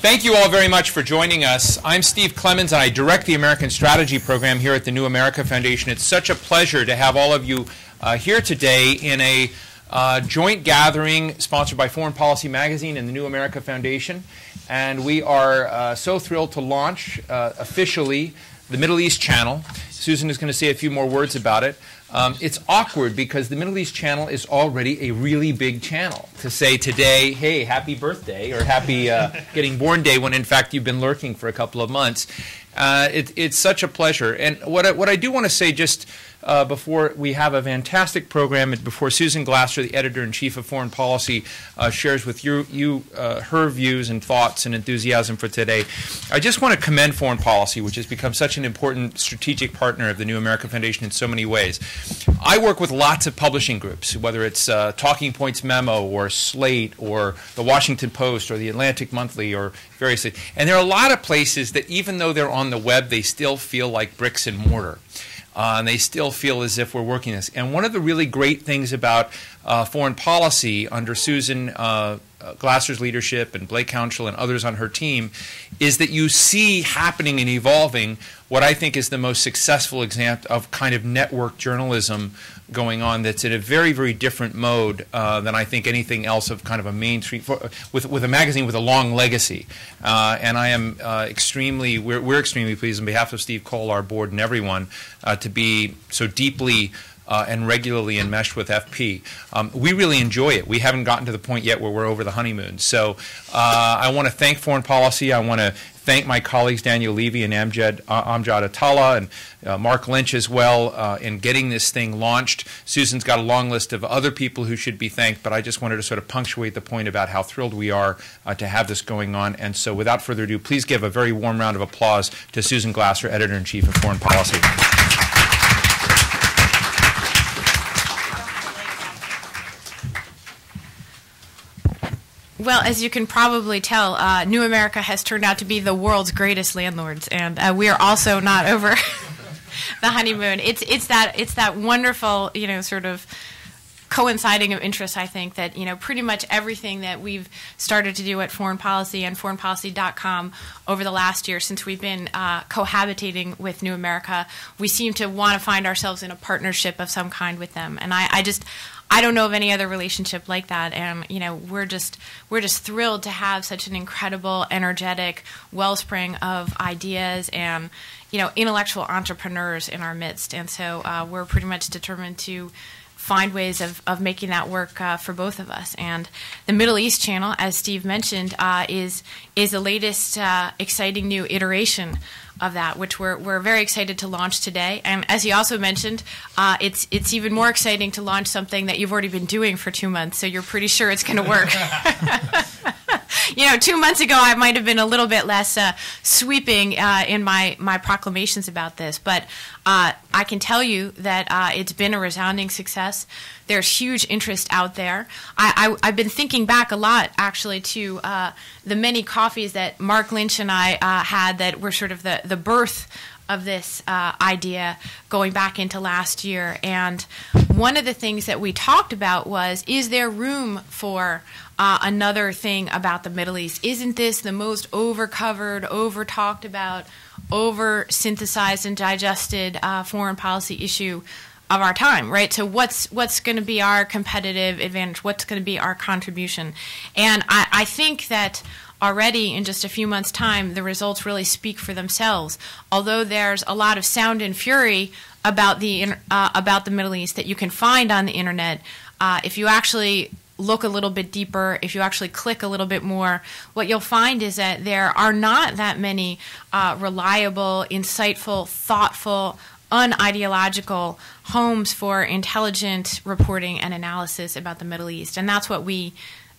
Thank you all very much for joining us. I'm Steve Clemens, and I direct the American Strategy Program here at the New America Foundation. It's such a pleasure to have all of you here today in a joint gathering sponsored by Foreign Policy Magazine and the New America Foundation. And we are so thrilled to launch officially the Middle East Channel. Susan is going to say a few more words about it. It's awkward because the Middle East Channel is already a really big channel. To say today, hey, happy birthday, or happy getting born day, when in fact you've been lurking for a couple of months. It's such a pleasure. And what I do want to say just before we have a fantastic program, and before Susan Glasser, the editor-in-chief of Foreign Policy, shares with you her views and thoughts and enthusiasm for today, I just want to commend Foreign Policy, which has become such an important strategic partner of the New America Foundation in so many ways. I work with lots of publishing groups, whether it's Talking Points Memo or Slate or the Washington Post or the Atlantic Monthly or various things. And there are a lot of places that even though they're on the web, they still feel like bricks and mortar. And they still feel as if we're working this. And one of the really great things about foreign policy under Susan Glasser's leadership and Blake Council and others on her team is that you see happening and evolving what I think is the most successful example of kind of network journalism going on that's in a very, very different mode than I think anything else of kind of a mainstream, with a magazine with a long legacy. And I am we're extremely pleased on behalf of Steve Cole, our board, and everyone to be so deeply and regularly enmeshed with FP. We really enjoy it. We haven't gotten to the point yet where we're over the honeymoon. So I want to thank Foreign Policy. I want to thank my colleagues Daniel Levy and Amjad Attallah and Marc Lynch as well in getting this thing launched. Susan's got a long list of other people who should be thanked, but I just wanted to sort of punctuate the point about how thrilled we are to have this going on. And so without further ado, please give a very warm round of applause to Susan Glasser, Editor-in-Chief of Foreign Policy. Well, as you can probably tell, New America has turned out to be the world's greatest landlords, and we are also not over the honeymoon. It's that wonderful, sort of coinciding of interest, I think, that, pretty much everything that we've started to do at Foreign Policy and foreignpolicy.com over the last year since we've been cohabitating with New America, we seem to want to find ourselves in a partnership of some kind with them. And I don't know of any other relationship like that, and we're just thrilled to have such an incredible, energetic wellspring of ideas and intellectual entrepreneurs in our midst, and so we're pretty much determined to find ways of making that work for both of us. And the Middle East Channel, as Steve mentioned, is the latest exciting new iteration of that, which we're very excited to launch today. And as he also mentioned, it's even more exciting to launch something that you've already been doing for 2 months, so you're pretty sure it's going to work. 2 months ago, I might have been a little bit less sweeping in my proclamations about this, but I can tell you that it's been a resounding success. There's huge interest out there. I've been thinking back a lot, actually, to the many coffees that Marc Lynch and I had that were sort of the birth of this idea going back into last year. And one of the things that we talked about was, is there room for another thing about the Middle East? Isn't this the most over-covered, over-talked about, over-synthesized and digested foreign policy issue of our time, right? So what's going to be our competitive advantage? What's going to be our contribution? And I think that already in just a few months' time, the results really speak for themselves. Although there's a lot of sound and fury about the Middle East that you can find on the internet, if you actually look a little bit deeper, if you actually click a little bit more, what you'll find is that there are not that many reliable, insightful, thoughtful, unideological homes for intelligent reporting and analysis about the Middle East. And that's what we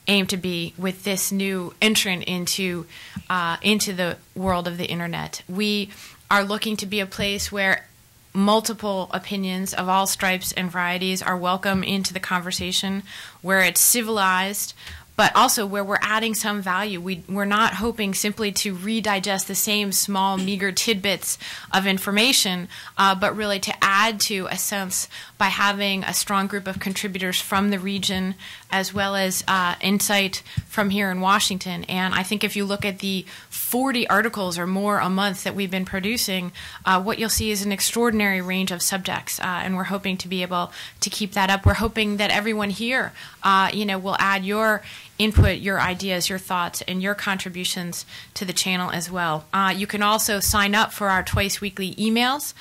aim to be with this new entrant into the world of the internet. We are looking to be a place where multiple opinions of all stripes and varieties are welcome into the conversation, where it's civilized, but also where we're adding some value. We're not hoping simply to redigest the same small, meager tidbits of information, but really to add add to a sense by having a strong group of contributors from the region as well as insight from here in Washington. And I think if you look at the 40 articles or more a month that we've been producing, what you'll see is an extraordinary range of subjects, and we're hoping to be able to keep that up. We're hoping that everyone here, will add your input, your ideas, your thoughts, and your contributions to the channel as well. You can also sign up for our twice-weekly emails,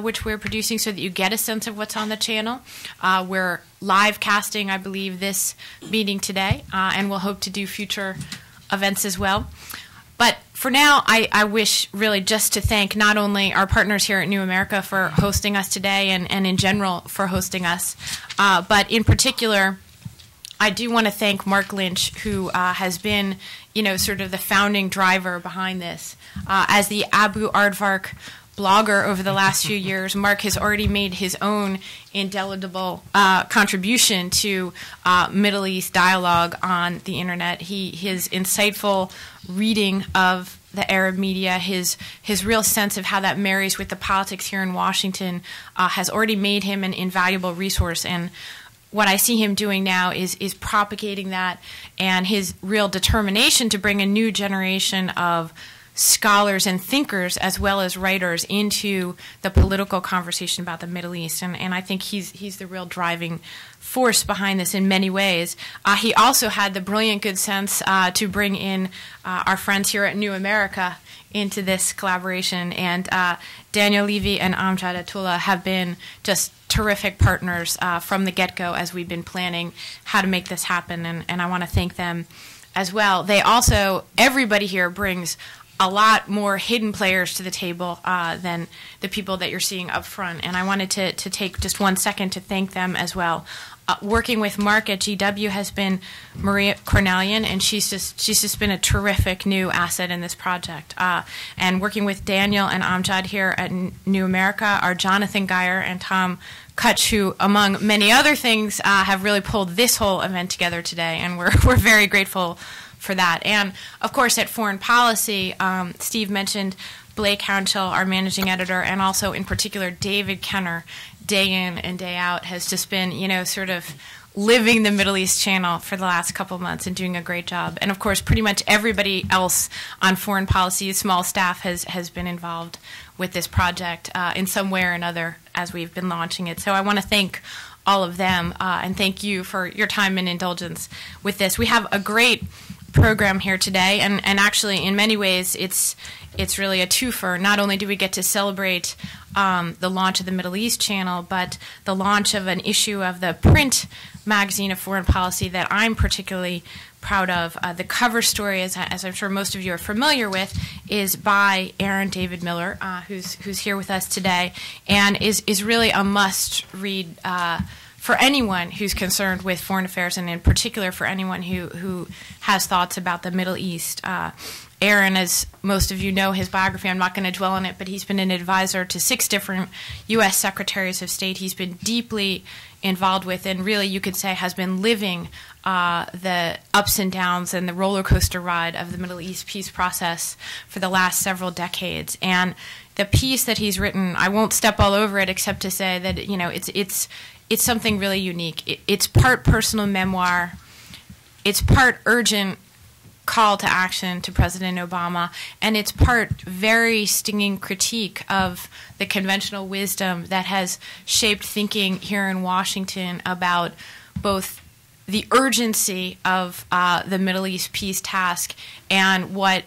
which we're producing so that you get a sense of what's on the channel. We're live casting, I believe, this meeting today, and we'll hope to do future events as well. But for now, I wish really just to thank not only our partners here at New America for hosting us today and in general for hosting us, but in particular, I do want to thank Marc Lynch, who has been, sort of the founding driver behind this. As the Abu Aardvark blogger over the last few years, Marc has already made his own indelible contribution to Middle East dialogue on the internet. His insightful reading of the Arab media, his real sense of how that marries with the politics here in Washington has already made him an invaluable resource. And what I see him doing now is propagating that, and his real determination to bring a new generation of scholars and thinkers as well as writers into the political conversation about the Middle East. And I think he's the real driving force behind this in many ways. He also had the brilliant good sense to bring in our friends here at New America into this collaboration. And Daniel Levy and Amjad Atullah have been just terrific partners from the get-go as we've been planning how to make this happen. And I want to thank them as well. They also, everybody here brings a lot more hidden players to the table than the people that you're seeing up front. And I wanted to take just 1 second to thank them as well. Working with Marc at GW has been Maria Cornelian, and she's just been a terrific new asset in this project. And working with Daniel and Amjad here at New America are Jonathan Geyer and Tom Kutch, who, among many other things, have really pulled this whole event together today, and we're very grateful for that. And of course, at Foreign Policy, Steve mentioned Blake Hounshell, our managing editor, and also in particular David Kenner, day in and day out, has just been, sort of living the Middle East channel for the last couple of months and doing a great job. And of course, pretty much everybody else on Foreign Policy, small staff, has been involved with this project in some way or another as we've been launching it. So I want to thank all of them and thank you for your time and indulgence with this. We have a great program here today, and actually in many ways it's really a twofer. Not only do we get to celebrate the launch of the Middle East channel, but the launch of an issue of the print magazine of Foreign Policy that I'm particularly proud of. The cover story, as I'm sure most of you are familiar with, is by Aaron David Miller, who's here with us today, and is really a must-read for anyone who's concerned with foreign affairs, and in particular for anyone who has thoughts about the Middle East. Aaron, as most of you know his biography, I'm not going to dwell on it, but he's been an advisor to 6 different U.S. Secretaries of State. He's been deeply involved with, and really you could say has been living the ups and downs and the roller coaster ride of the Middle East peace process for the last several decades. And the piece that he's written, I won't step all over it except to say that it's something really unique. It's part personal memoir. It's part urgent call to action to President Obama, and it's part very stinging critique of the conventional wisdom that has shaped thinking here in Washington about both the urgency of the Middle East peace task and what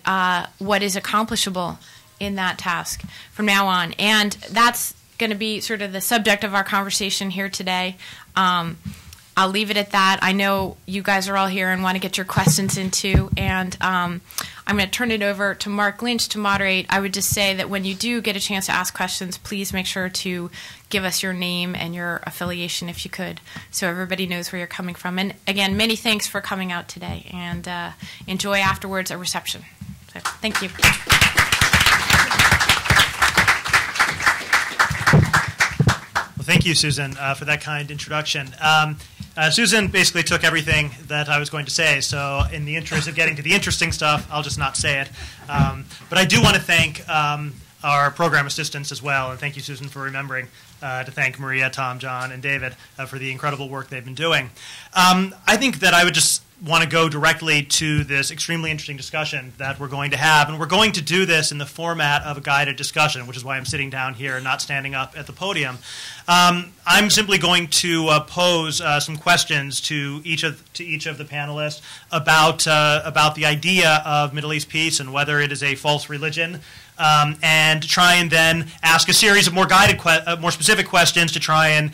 is accomplishable in that task from now on. And that's going to be sort of the subject of our conversation here today. I'll leave it at that. I know you guys are all here and want to get your questions in too, and I'm going to turn it over to Marc Lynch to moderate. I would just say that when you do get a chance to ask questions, please make sure to give us your name and your affiliation if you could, so everybody knows where you're coming from. And again, many thanks for coming out today, and enjoy afterwards a reception. So, thank you. Well, thank you, Susan, for that kind introduction. Susan basically took everything that I was going to say, so in the interest of getting to the interesting stuff, I'll just not say it. But I do want to thank our program assistants as well. And thank you, Susan, for remembering to thank Maria, Tom, John, and David for the incredible work they've been doing. I think that I would just want to go directly to this extremely interesting discussion that we're going to have. And we're going to do this in the format of a guided discussion, which is why I'm sitting down here and not standing up at the podium. I'm simply going to pose some questions to each of the panelists about the idea of Middle East peace and whether it is a false religion, and try and then ask a series of more guided, more specific questions to try and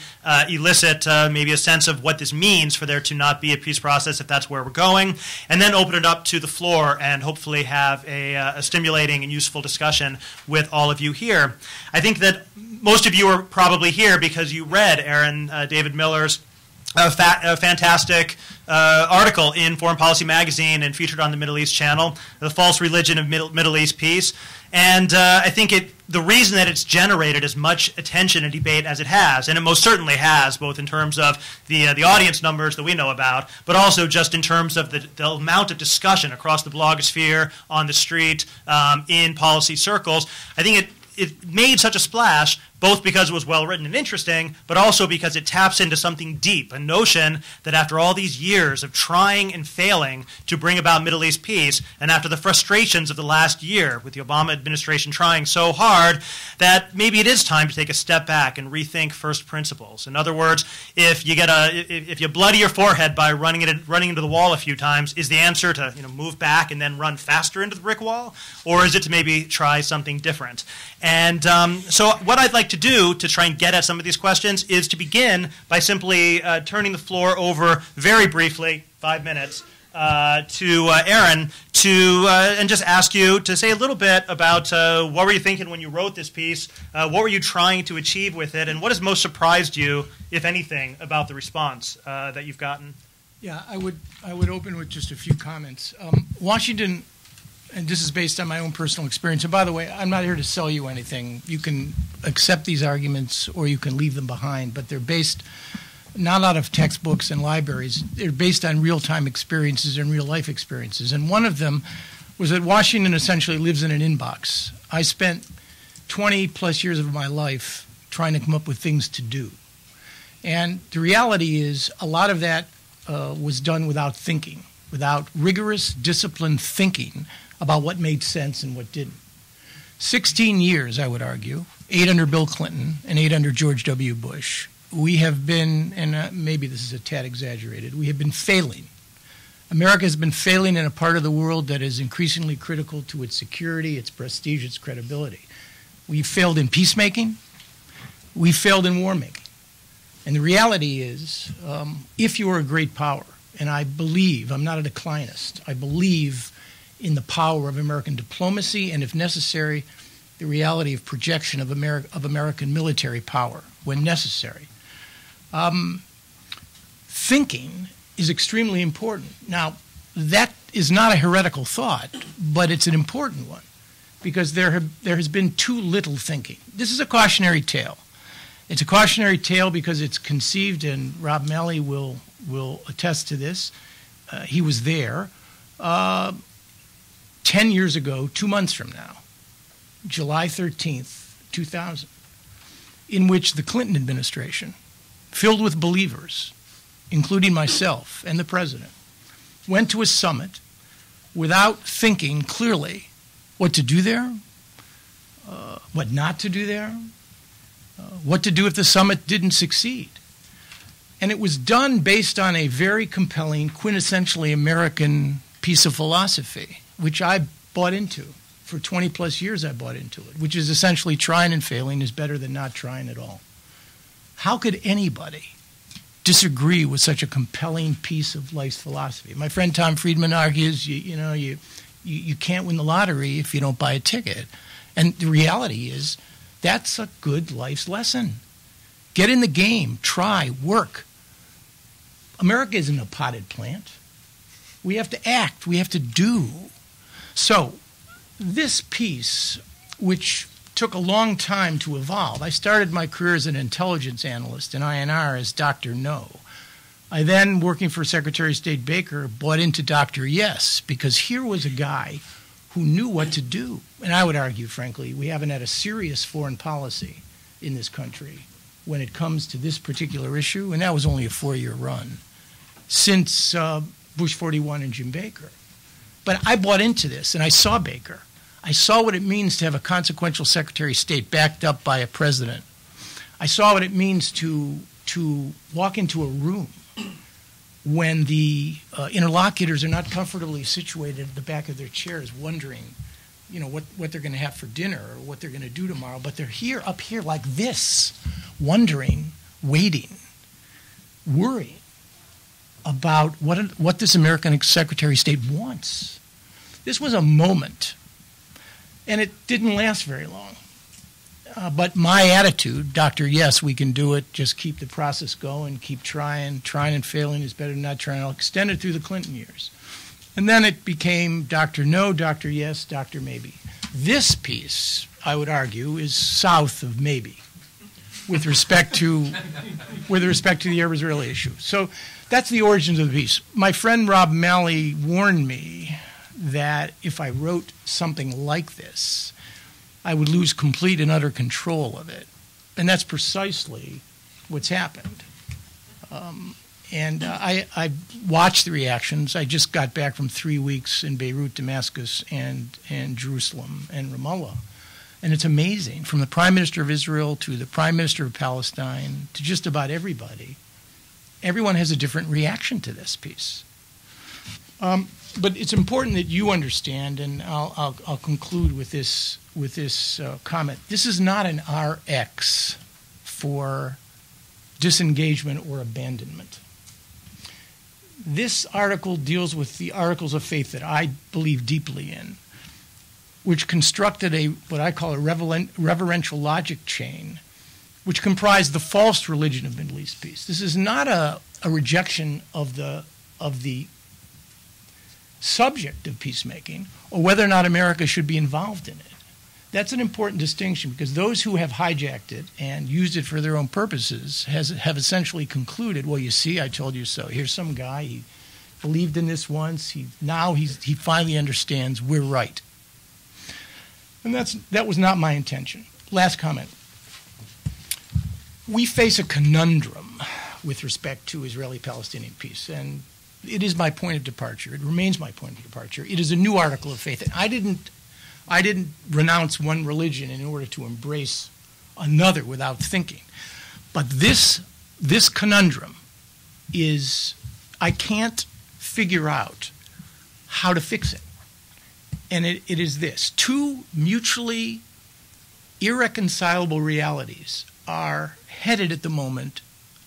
elicit maybe a sense of what this means for there to not be a peace process, if that's where we're going, and then open it up to the floor and hopefully have a stimulating and useful discussion with all of you here. I think that most of you are probably here because you read Aaron David Miller's fantastic article in Foreign Policy Magazine and featured on the Middle East Channel, The False Religion of Middle East Peace. And I think the reason that it's generated as much attention and debate as it has, and it most certainly has, both in terms of the audience numbers that we know about, but also just in terms of the amount of discussion across the blogosphere, on the street, in policy circles, I think it made such a splash, both because it was well-written and interesting, but also because it taps into something deep, a notion that after all these years of trying and failing to bring about Middle East peace, and after the frustrations of the last year with the Obama administration trying so hard, that maybe it is time to take a step back and rethink first principles. In other words, if you bloody your forehead by running into the wall a few times, is the answer to move back and then run faster into the brick wall, or is it to maybe try something different? And so what I'd like to do to try and get at some of these questions is to begin by simply turning the floor over very briefly, 5 minutes, to Aaron and just ask you to say a little bit about what were you thinking when you wrote this piece, what were you trying to achieve with it, and what has most surprised you, if anything, about the response that you've gotten? Yeah, I would open with just a few comments. Washington, and this is based on my own personal experience, and by the way, I'm not here to sell you anything. You can accept these arguments or you can leave them behind, but they're based not out of textbooks and libraries. They're based on real-time experiences and real-life experiences, and one of them was that Washington essentially lives in an inbox. I spent 20-plus years of my life trying to come up with things to do, and the reality is a lot of that was done without thinking, without rigorous, disciplined thinking about what made sense and what didn't. 16 years, I would argue, 8 under Bill Clinton and 8 under George W. Bush, we have been, and maybe this is a tad exaggerated, we have been failing. America has been failing in a part of the world that is increasingly critical to its security, its prestige, its credibility. We failed in peacemaking. We failed in war making. And the reality is, if you are a great power, and I believe, I'm not a declinist, I believe in the power of American diplomacy and, if necessary, the reality of projection of American military power when necessary. Thinking is extremely important. Now, that is not a heretical thought, but it's an important one because there has been too little thinking. This is a cautionary tale. It's a cautionary tale because it's conceived, and Rob Malley will attest to this. He was there 10 years ago, 2 months from now, July 13th, 2000, in which the Clinton administration, filled with believers, including myself and the president, went to a summit without thinking clearly what to do there, what not to do there, what to do if the summit didn't succeed. And it was done based on a very compelling, quintessentially American piece of philosophy, which I bought into. For 20-plus years I bought into it, which is essentially trying and failing is better than not trying at all. How could anybody disagree with such a compelling piece of life's philosophy? My friend Tom Friedman argues, you can't win the lottery if you don't buy a ticket. And the reality is that's a good life's lesson. Get in the game, try, work. America isn't a potted plant. We have to act, we have to do. So this piece, which took a long time to evolve, I started my career as an intelligence analyst in INR as Dr. No. I then, working for Secretary of State Baker, bought into Dr. Yes, because here was a guy who knew what to do. And I would argue, frankly, we haven't had a serious foreign policy in this country when it comes to this particular issue, and that was only a 4-year run, since Bush 41 and Jim Baker. But I bought into this, and I saw Baker. I saw what it means to have a consequential Secretary of State backed up by a president. I saw what it means to walk into a room when the interlocutors are not comfortably situated at the back of their chairs wondering, what they're going to have for dinner or what they're going to do tomorrow, but they're up here like this, wondering, waiting, worrying about what this American Secretary of State wants. This was a moment, and it didn't last very long. But my attitude, Dr. Yes, we can do it, just keep the process going, keep trying and failing is better than not trying. I'll extend it through the Clinton years. And then it became Dr. No, Dr. Yes, Dr. Maybe. This piece, I would argue, is south of maybe with respect to the Arab-Israeli issue. So that's the origins of the piece. My friend Rob Malley warned me that if I wrote something like this, I would lose complete and utter control of it. And that's precisely what's happened. I watched the reactions. I just got back from 3 weeks in Beirut, Damascus, and Jerusalem and Ramallah. And it's amazing, from the Prime Minister of Israel to the Prime Minister of Palestine to just about everybody. Everyone has a different reaction to this piece. But it's important that you understand, and I'll conclude with this comment. This is not an RX for disengagement or abandonment. This article deals with the articles of faith that I believe deeply in, which constructed what I call a reverential logic chain, which comprised the false religion of Middle East peace. This is not a rejection of the subject of peacemaking or whether or not America should be involved in it. That's an important distinction, because those who have hijacked it and used it for their own purposes have essentially concluded, well, you see, I told you so. Here's some guy, he believed in this once, he finally understands we're right. And that was not my intention. Last comment. We face a conundrum with respect to Israeli-Palestinian peace, and it is my point of departure. It remains my point of departure. It is a new article of faith. I didn't renounce one religion in order to embrace another without thinking. But this conundrum is, I can't figure out how to fix it. And it is this. Two mutually irreconcilable realities are headed at the moment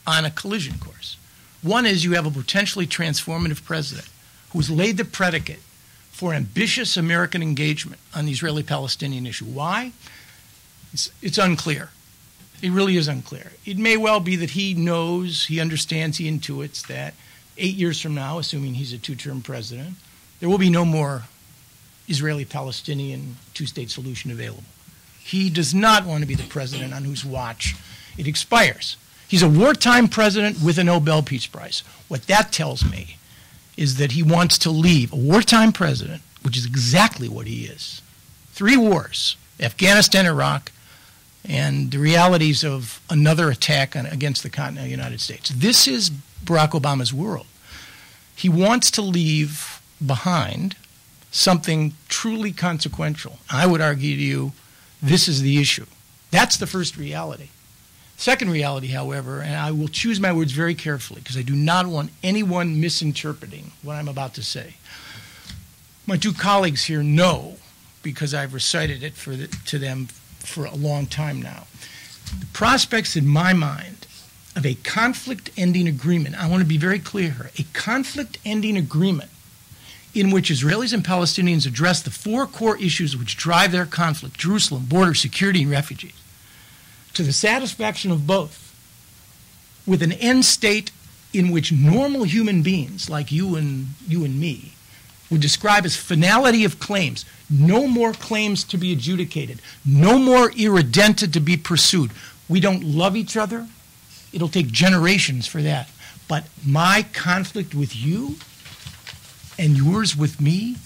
on a collision course. One is you have a potentially transformative president who's laid the predicate for ambitious American engagement on the Israeli-Palestinian issue. Why? It's unclear. It really is unclear. It may well be that he knows, he understands, he intuits that 8 years from now, assuming he's a two-term president, there will be no more Israeli-Palestinian two-state solution available. He does not want to be the president on whose watch it expires. He's a wartime president with a Nobel Peace Prize. What that tells me is that he wants to leave a wartime president, which is exactly what he is. 3 wars, Afghanistan, Iraq, and the realities of another attack against the continent of the United States. This is Barack Obama's world. He wants to leave behind something truly consequential. I would argue to you, this is the issue. That's the first reality. Second reality, however, and I will choose my words very carefully because I do not want anyone misinterpreting what I'm about to say. My 2 colleagues here know, because I've recited it to them for a long time now, the prospects in my mind of a conflict-ending agreement, I want to be very clear here, a conflict-ending agreement in which Israelis and Palestinians address the 4 core issues which drive their conflict, Jerusalem, border, security, and refugees, to the satisfaction of both, with an end state in which normal human beings like you and me would describe as finality of claims, no more claims to be adjudicated, no more irredenta to be pursued. We don't love each other. It'll take generations for that. But my conflict with you and yours with me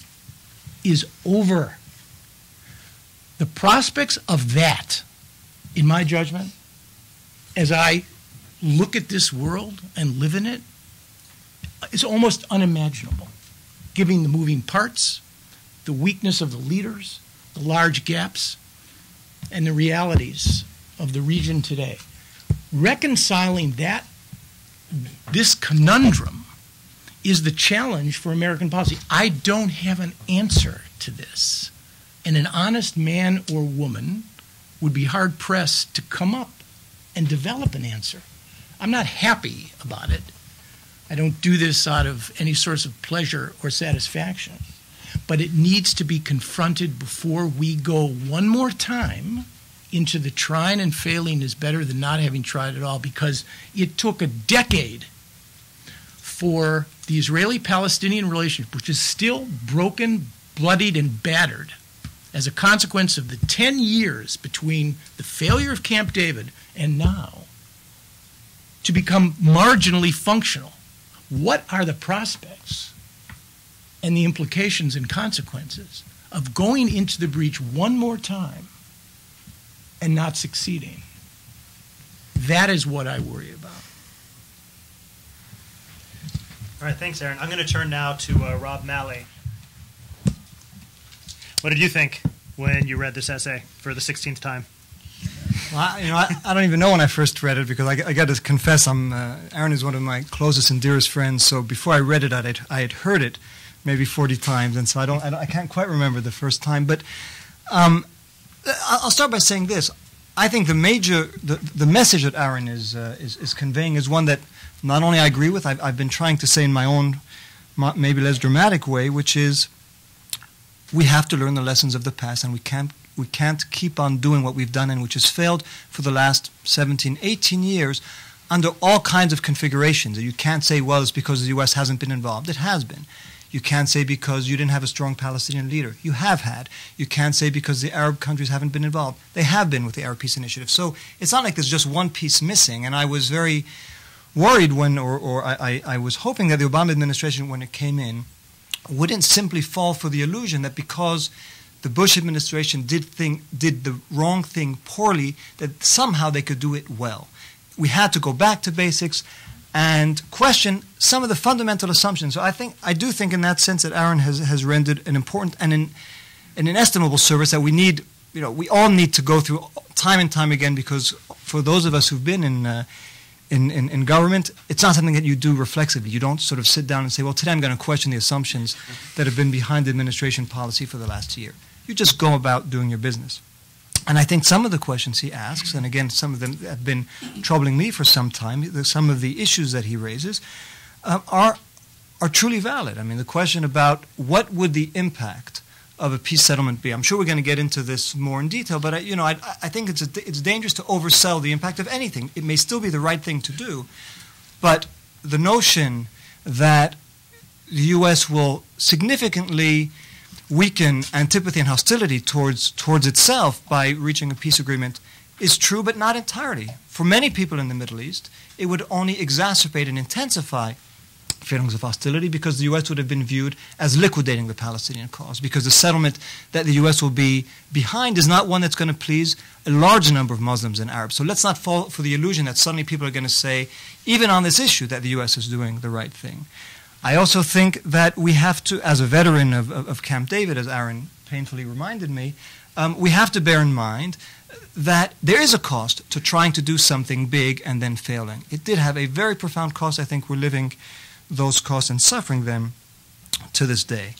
is over. The prospects of that, in my judgment, as I look at this world and live in it, is almost unimaginable, given the moving parts, the weakness of the leaders, the large gaps, and the realities of the region today. Reconciling this conundrum is the challenge for American policy. I don't have an answer to this. And an honest man or woman would be hard-pressed to come up and develop an answer. I'm not happy about it. I don't do this out of any source of pleasure or satisfaction. But it needs to be confronted before we go one more time into the trying and failing is better than not having tried at all, because it took a decade for the Israeli-Palestinian relationship, which is still broken, bloodied, and battered, as a consequence of the 10 years between the failure of Camp David and now, to become marginally functional. What are the prospects and the implications and consequences of going into the breach one more time and not succeeding? That is what I worry about. All right, thanks, Aaron. I'm going to turn now to Rob Malley. What did you think when you read this essay for the 16th time? Well, I don't even know when I first read it, because I got to confess, Aaron is one of my closest and dearest friends. So before I read it, I had heard it maybe 40 times, and so I can't quite remember the first time. But I'll start by saying this: I think the message that Aaron is conveying is one that not only I agree with, I've been trying to say in my own maybe less dramatic way, which is we have to learn the lessons of the past, and we can't keep on doing what we've done and which has failed for the last 17, 18 years under all kinds of configurations. You can't say, well, it's because the U.S. hasn't been involved. It has been. You can't say because you didn't have a strong Palestinian leader. You have had. You can't say because the Arab countries haven't been involved. They have been with the Arab Peace Initiative. So it's not like there's just one piece missing. And I was very worried when, or I was hoping that the Obama administration, when it came in, wouldn't simply fall for the illusion that because the Bush administration did the wrong thing poorly, that somehow they could do it well. We had to go back to basics and question some of the fundamental assumptions. So I do think in that sense that Aaron has rendered an important and an inestimable service that we need, we all need to go through time and time again, because for those of us who've been in government, it's not something that you do reflexively. You don't sort of sit down and say, well, today I'm going to question the assumptions that have been behind the administration policy for the last year. You just go about doing your business. And I think some of the questions he asks, and again, some of them have been troubling me for some time, some of the issues that he raises are truly valid. I mean, the question about what would the impact of a peace settlement be? I'm sure we're going to get into this more in detail, but I think it's dangerous to oversell the impact of anything. It may still be the right thing to do, but the notion that the U.S. will significantly weaken antipathy and hostility towards itself by reaching a peace agreement is true, but not entirely. For many people in the Middle East, it would only exacerbate and intensify feelings of hostility, because the U.S. would have been viewed as liquidating the Palestinian cause, because the settlement that the U.S. will be behind is not one that's going to please a large number of Muslims and Arabs. So let's not fall for the illusion that suddenly people are going to say, even on this issue, that the U.S. is doing the right thing. I also think that we have to, as a veteran of Camp David, as Aaron painfully reminded me, we have to bear in mind that there is a cost to trying to do something big and then failing. It did have a very profound cost. I think we're living those costs and suffering them to this day.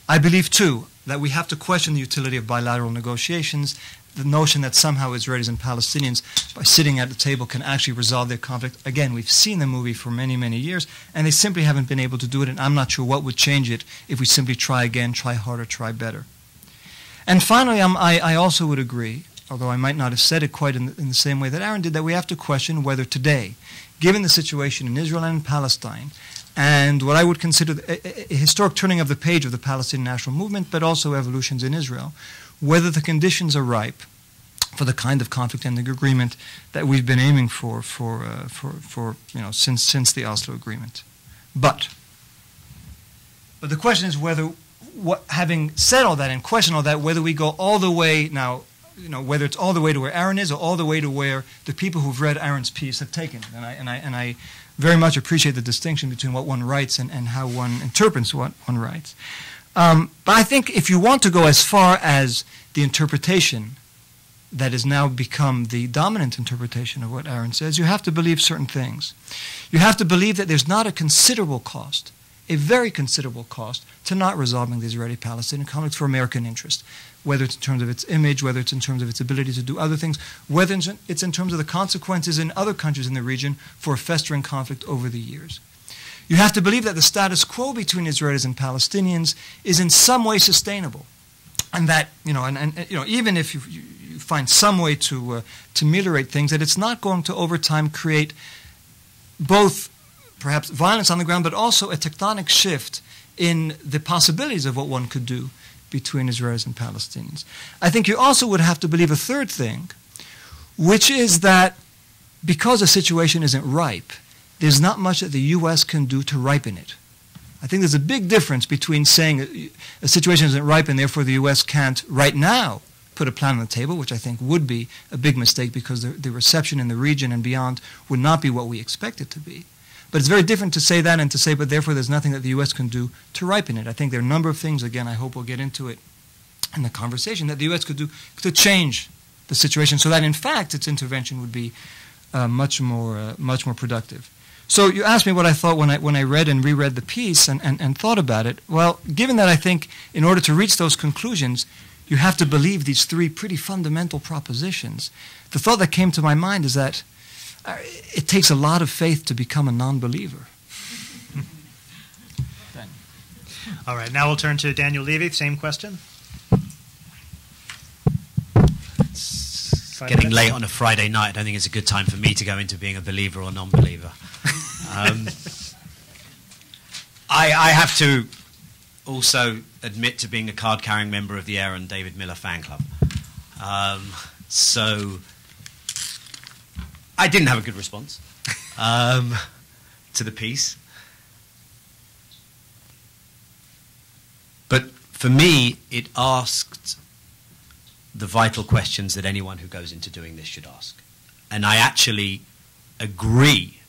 I believe, too, that we have to question the utility of bilateral negotiations, the notion that somehow Israelis and Palestinians, by sitting at the table, can actually resolve their conflict. Again, we've seen the movie for many, many years, and they simply haven't been able to do it, and I'm not sure what would change it if we simply try again, try harder, try better. And finally, I also would agree, although I might not have said it quite in the same way that Aaron did, that we have to question whether today, given the situation in Israel and in Palestine, and what I would consider a historic turning of the page of the Palestinian national movement, but also evolutions in Israel, whether the conditions are ripe for the kind of conflict and the agreement that we've been aiming for since the Oslo agreement. But the question is whether having said all that and questioned all that, whether we go all the way now, whether it's all the way to where Aaron is or all the way to where the people who've read Aaron's piece have taken it. And I very much appreciate the distinction between what one writes and how one interprets what one writes. But I think if you want to go as far as the interpretation that has now become the dominant interpretation of what Aaron says, you have to believe certain things. You have to believe that there's not a considerable cost, a very considerable cost, to not resolving the Israeli-Palestinian conflict for American interest, whether it's in terms of its image, whether it's in terms of its ability to do other things, whether it's in terms of the consequences in other countries in the region for a festering conflict over the years. You have to believe that the status quo between Israelis and Palestinians is in some way sustainable, and that even if you find some way to ameliorate things, that it's not going to over time create both perhaps violence on the ground, but also a tectonic shift in the possibilities of what one could do between Israelis and Palestinians. I think you also would have to believe a third thing, which is that because a situation isn't ripe, there's not much that the U.S. can do to ripen it. I think there's a big difference between saying a situation isn't ripe and therefore the U.S. can't right now put a plan on the table, which I think would be a big mistake because the reception in the region and beyond would not be what we expect it to be. But it's very different to say that and to say, but therefore there's nothing that the U.S. can do to ripen it. I think there are a number of things, again, I hope we'll get into it in the conversation, that the U.S. could do to change the situation so that, in fact, its intervention would be much more productive. So you asked me what I thought when I read and reread the piece and thought about it. Well, given that I think in order to reach those conclusions, you have to believe these three pretty fundamental propositions, the thought that came to my mind is that it takes a lot of faith to become a non-believer. All right, now we'll turn to Daniel Levy. Same question. It's getting late on a Friday night. I don't think it's a good time for me to go into being a believer or non-believer. I have to also admit to being a card-carrying member of the Aaron David Miller fan club. So I didn't have a good response to the piece. But for me, it asked the vital questions that anyone who goes into doing this should ask. And I actually agree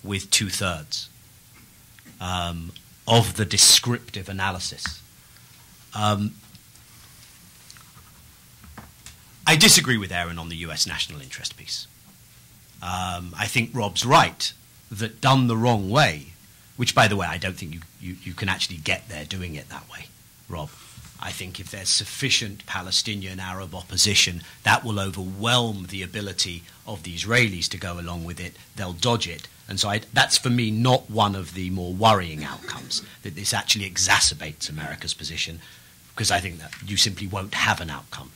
with two-thirds of the descriptive analysis. I disagree with Aaron on the US national interest piece. I think Rob's right that done the wrong way, which, by the way, I don't think you can actually get there doing it that way, Rob. I think if there's sufficient Palestinian-Arab opposition, that will overwhelm the ability of the Israelis to go along with it. They'll dodge it. And so that's, for me, not one of the more worrying outcomes, that this actually exacerbates America's position, because I think that you simply won't have an outcome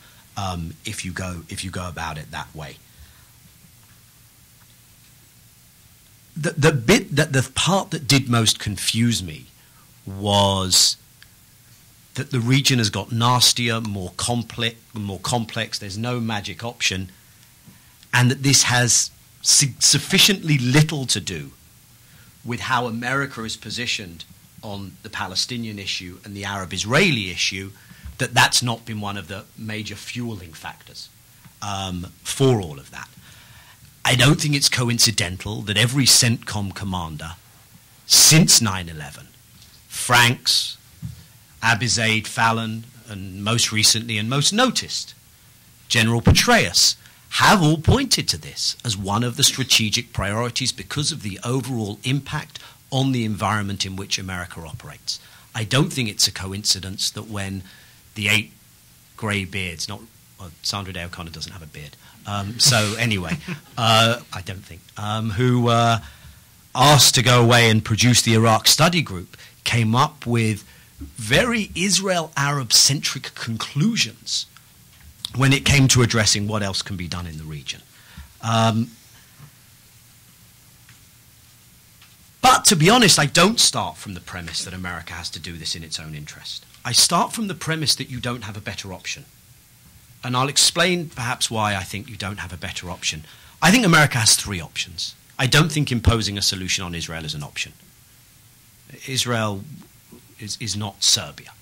if you go about it that way. The part that did most confuse me was that the region has got nastier, more complex. There's no magic option, and that this has sufficiently little to do with how America is positioned on the Palestinian issue and the Arab-Israeli issue, that that's not been one of the major fueling factors for all of that. I don't think it's coincidental that every CENTCOM commander since 9/11, Franks, Abizaid, Fallon, and most recently and most noticed, General Petraeus, have all pointed to this as one of the strategic priorities because of the overall impact on the environment in which America operates. I don't think it's a coincidence that when the 8 grey beards, Sandra Day O'Connor doesn't have a beard, so anyway, I don't think, who asked to go away and produce the Iraq Study Group, came up with very Israel-Arab-centric conclusions when it came to addressing what else can be done in the region. But to be honest, I don't start from the premise that America has to do this in its own interest. I start from the premise that you don't have a better option. And I'll explain perhaps why I think you don't have a better option. I think America has 3 options. I don't think imposing a solution on Israel is an option. Israel is not Serbia.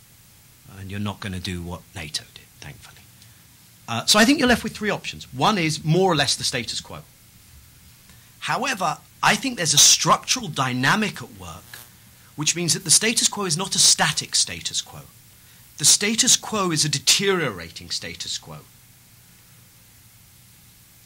and you're not going to do what NATO did, thankfully. So I think you're left with three options. One is more or less the status quo. However, I think there's a structural dynamic at work, which means that the status quo is not a static status quo. The status quo is a deteriorating status quo.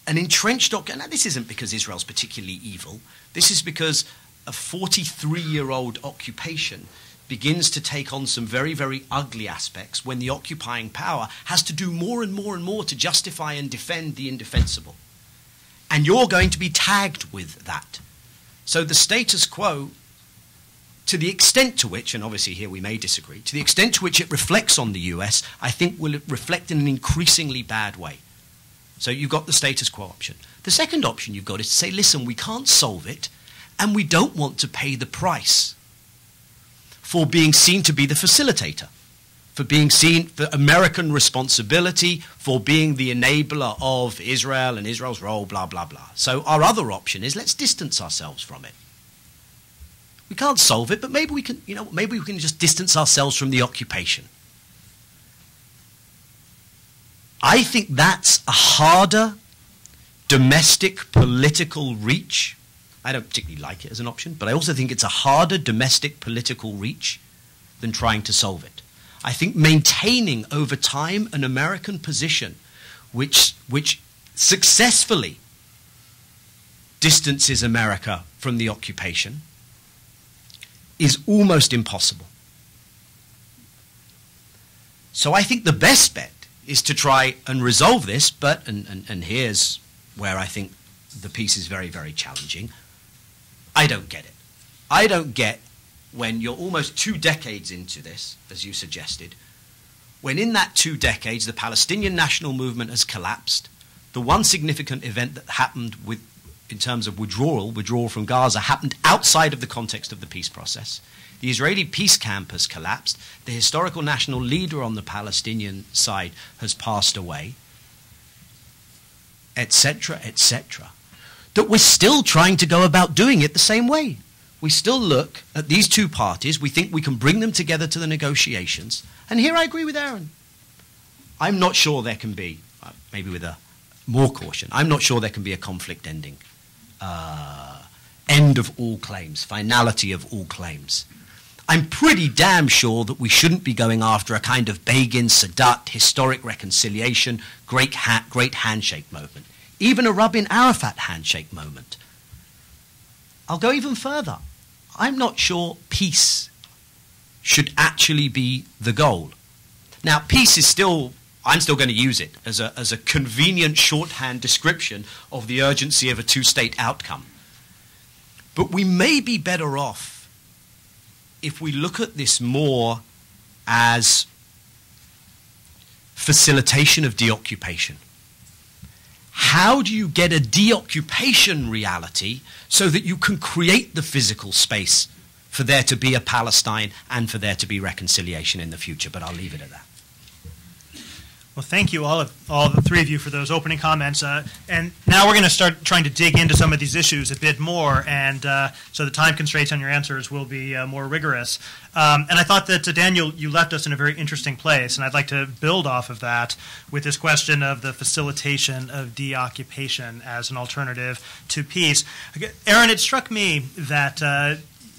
An entrenched, now this isn't because Israel's particularly evil, this is because a 43-year-old occupation begins to take on some very, very ugly aspects when the occupying power has to do more and more and more to justify and defend the indefensible. And you're going to be tagged with that. So the status quo, to the extent to which, and obviously here we may disagree, to the extent to which it reflects on the US, I think will reflect in an increasingly bad way. So you've got the status quo option. The second option you've got is to say, listen, we can't solve it, and we don't want to pay the price for being seen to be the facilitator, for being seen for American responsibility, for being the enabler of Israel and Israel's role, blah, blah, blah. So our other option is let's distance ourselves from it. We can't solve it, but maybe we can, maybe we can just distance ourselves from the occupation. I think that's a harder domestic political reach. I don't particularly like it as an option, but I also think it's a harder domestic political reach than trying to solve it. I think maintaining over time an American position which successfully distances America from the occupation is almost impossible. So I think the best bet is to try and resolve this, but, and here's where I think the piece is very, very challenging, I don't get it. I don't get when you're almost 2 decades into this, as you suggested, when in that 2 decades the Palestinian national movement has collapsed, the one significant event that happened in terms of withdrawal from Gaza happened outside of the context of the peace process. The Israeli peace camp has collapsed. The historical national leader on the Palestinian side has passed away, etc., etc. That we're still trying to go about doing it the same way. We still look at these two parties. We think we can bring them together to the negotiations. And here I agree with Aaron. I'm not sure there can be, maybe with a more caution, I'm not sure there can be a conflict ending. End of all claims, finality of all claims. I'm pretty damn sure that we shouldn't be going after a kind of Begin-Sadat historic reconciliation, great handshake moment. Even a Rabin-Arafat handshake moment. I'll go even further. I'm not sure peace should actually be the goal. Now, peace is still, I'm still going to use it as a convenient shorthand description of the urgency of a two-state outcome. But we may be better off if we look at this more as facilitation of deoccupation. How do you get a deoccupation reality so that you can create the physical space for there to be a Palestine and for there to be reconciliation in the future? But I'll leave it at that. Well, thank you, all the three of you, for those opening comments. And now we're going to start trying to dig into some of these issues a bit more, and so the time constraints on your answers will be more rigorous. And I thought that, Daniel, you left us in a very interesting place, and I'd like to build off of that with this question of the facilitation of deoccupation as an alternative to peace. Aaron, it struck me that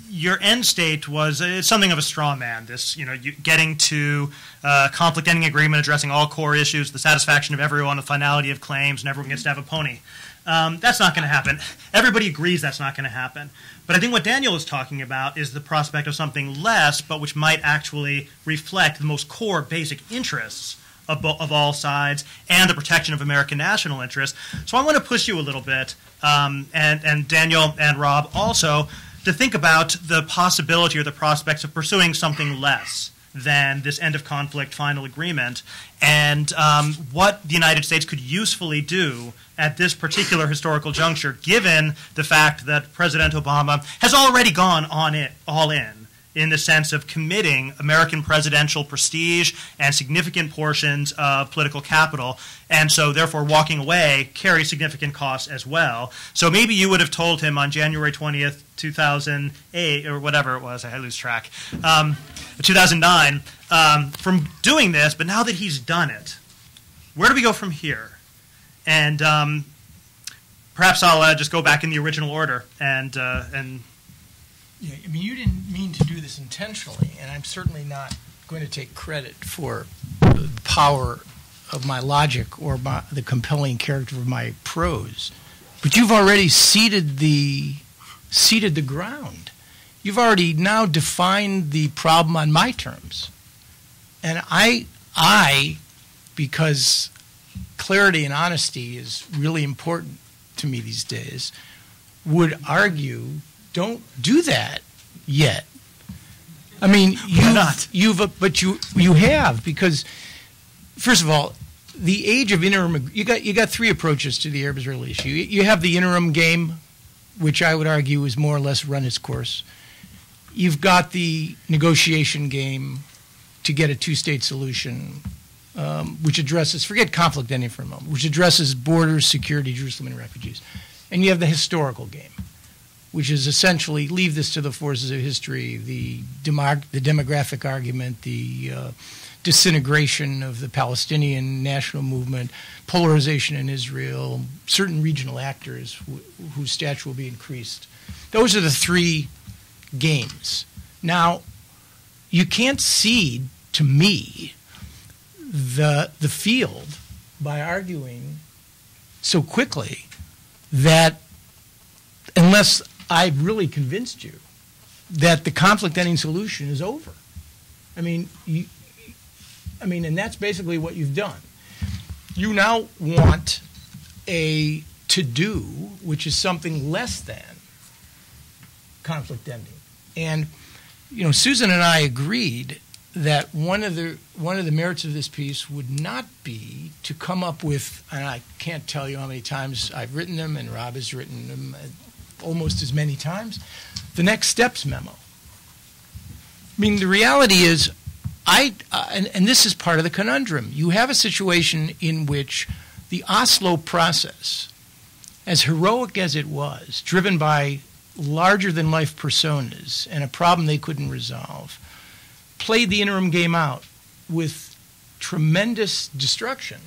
your end state was something of a straw man. This, getting to conflict-ending agreement, addressing all core issues, the satisfaction of everyone, the finality of claims, and everyone gets to have a pony. That's not going to happen. Everybody agrees that's not going to happen. But I think what Daniel is talking about is the prospect of something less, but which might actually reflect the most core, basic interests of all sides and the protection of American national interests. So I want to push you a little bit, and Daniel and Rob also, to think about the possibility or the prospects of pursuing something less than this end-of-conflict final agreement, and what the United States could usefully do at this particular historical juncture, given the fact that President Obama has already gone all in in the sense of committing American presidential prestige and significant portions of political capital, and so therefore walking away carries significant costs as well. So maybe you would have told him on January 20th, 2008, or whatever it was, I lose track, 2009, from doing this, but now that he's done it, where do we go from here? And perhaps I'll just go back in the original order and Yeah, I mean, you didn't mean to do this intentionally, and I'm certainly not going to take credit for the power of my logic or the compelling character of my prose. But you've already seeded the ground. You've already now defined the problem on my terms. And I, because clarity and honesty is really important to me these days, would argue don't do that yet. I mean, you have, because first of all, the age of interim. You got three approaches to the Arab-Israeli issue. You have the interim game, which I would argue is more or less run its course. You've got the negotiation game to get a two-state solution, which addresses, forget conflict ending for a moment, which addresses borders, security, Jerusalem, and refugees. And you have the historical game, which is essentially leave this to the forces of history, the demographic argument, the disintegration of the Palestinian national movement, polarization in Israel, certain regional actors whose stature will be increased. Those are the three games. Now, you can't cede to me the field by arguing so quickly that unless I've really convinced you that the conflict ending solution is over. I mean, and that's basically what you've done. You now want a to-do, which is something less than conflict ending. And, Susan and I agreed that one of the merits of this piece would not be to come up with, and I can't tell you how many times I've written them, and Rob has written them almost as many times, the next steps memo. I mean, the reality is, and this is part of the conundrum. You have a situation in which the Oslo process, as heroic as it was, driven by larger-than-life personas and a problem they couldn't resolve, played the interim game out with tremendous destruction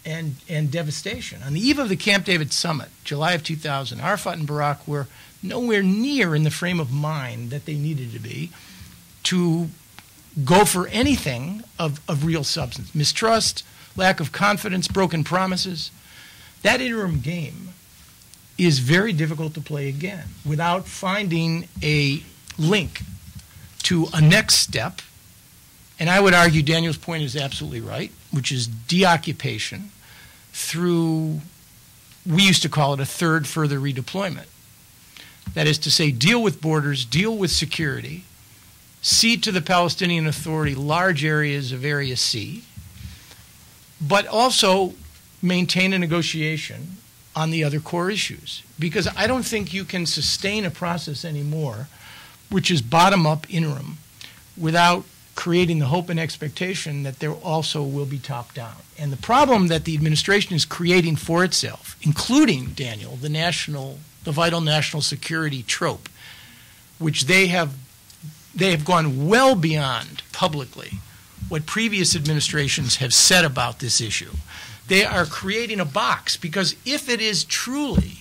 and devastation. On the eve of the Camp David summit, July of 2000, Arafat and Barak were nowhere near in the frame of mind that they needed to be to go for anything of real substance. Mistrust, lack of confidence, broken promises. That interim game is very difficult to play again without finding a link to a next step. And I would argue Daniel's point is absolutely right, which is deoccupation through, we used to call it a third further redeployment. That is to say, deal with borders, deal with security, cede to the Palestinian Authority large areas of Area C, but also maintain a negotiation on the other core issues. Because I don't think you can sustain a process anymore, which is bottom-up interim, without creating the hope and expectation that there also will be top-down. And the problem that the administration is creating for itself, including, Daniel, the vital national security trope, which they have gone well beyond publicly what previous administrations have said about this issue. They are creating a box, because if it is truly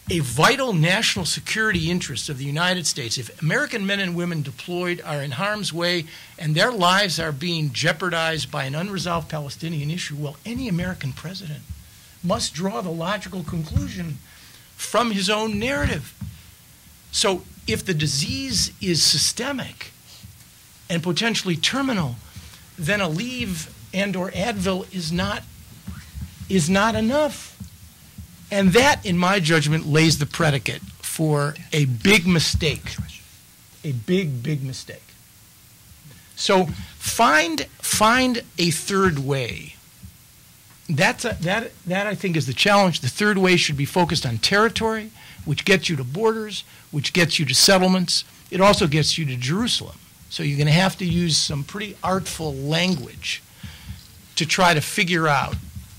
a vital national security interest of the United States, if American men and women deployed are in harm's way and their lives are being jeopardized by an unresolved Palestinian issue, well, any American president must draw the logical conclusion from his own narrative. So if the disease is systemic and potentially terminal, then a leave and or Advil is not enough. And that, in my judgment, lays the predicate for a big mistake, a big mistake. So find a third way. That I think is the challenge. The third way should be focused on territory, which gets you to borders, which gets you to settlements, it also gets you to Jerusalem. So you're going to have to use some pretty artful language to try to figure out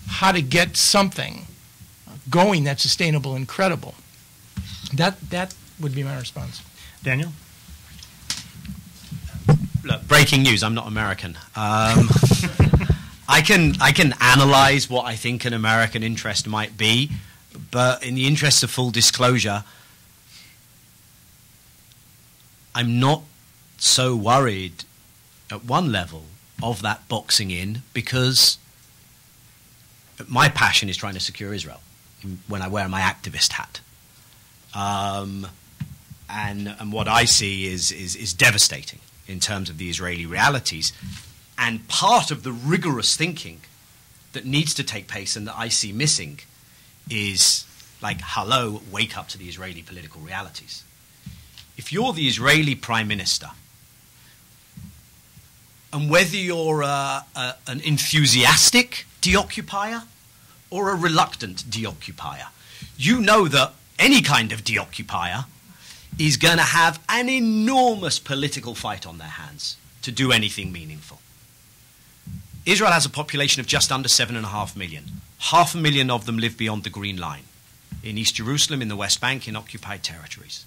how to get something going that's sustainable and credible. That would be my response. Daniel? Look, breaking news, I'm not American. I can analyze what I think an American interest might be, but in the interest of full disclosure, I'm not so worried at one level of that boxing in, because my passion is trying to secure Israel when I wear my activist hat. And what I see is devastating in terms of the Israeli realities. And part of the rigorous thinking that needs to take place and that I see missing is like, hello, wake up to the Israeli political realities. If you're the Israeli Prime Minister, and whether you're an enthusiastic deoccupier or a reluctant deoccupier, you know that any kind of deoccupier is going to have an enormous political fight on their hands to do anything meaningful. Israel has a population of just under 7.5 million. 500,000 of them live beyond the Green Line, in East Jerusalem, in the West Bank, in occupied territories.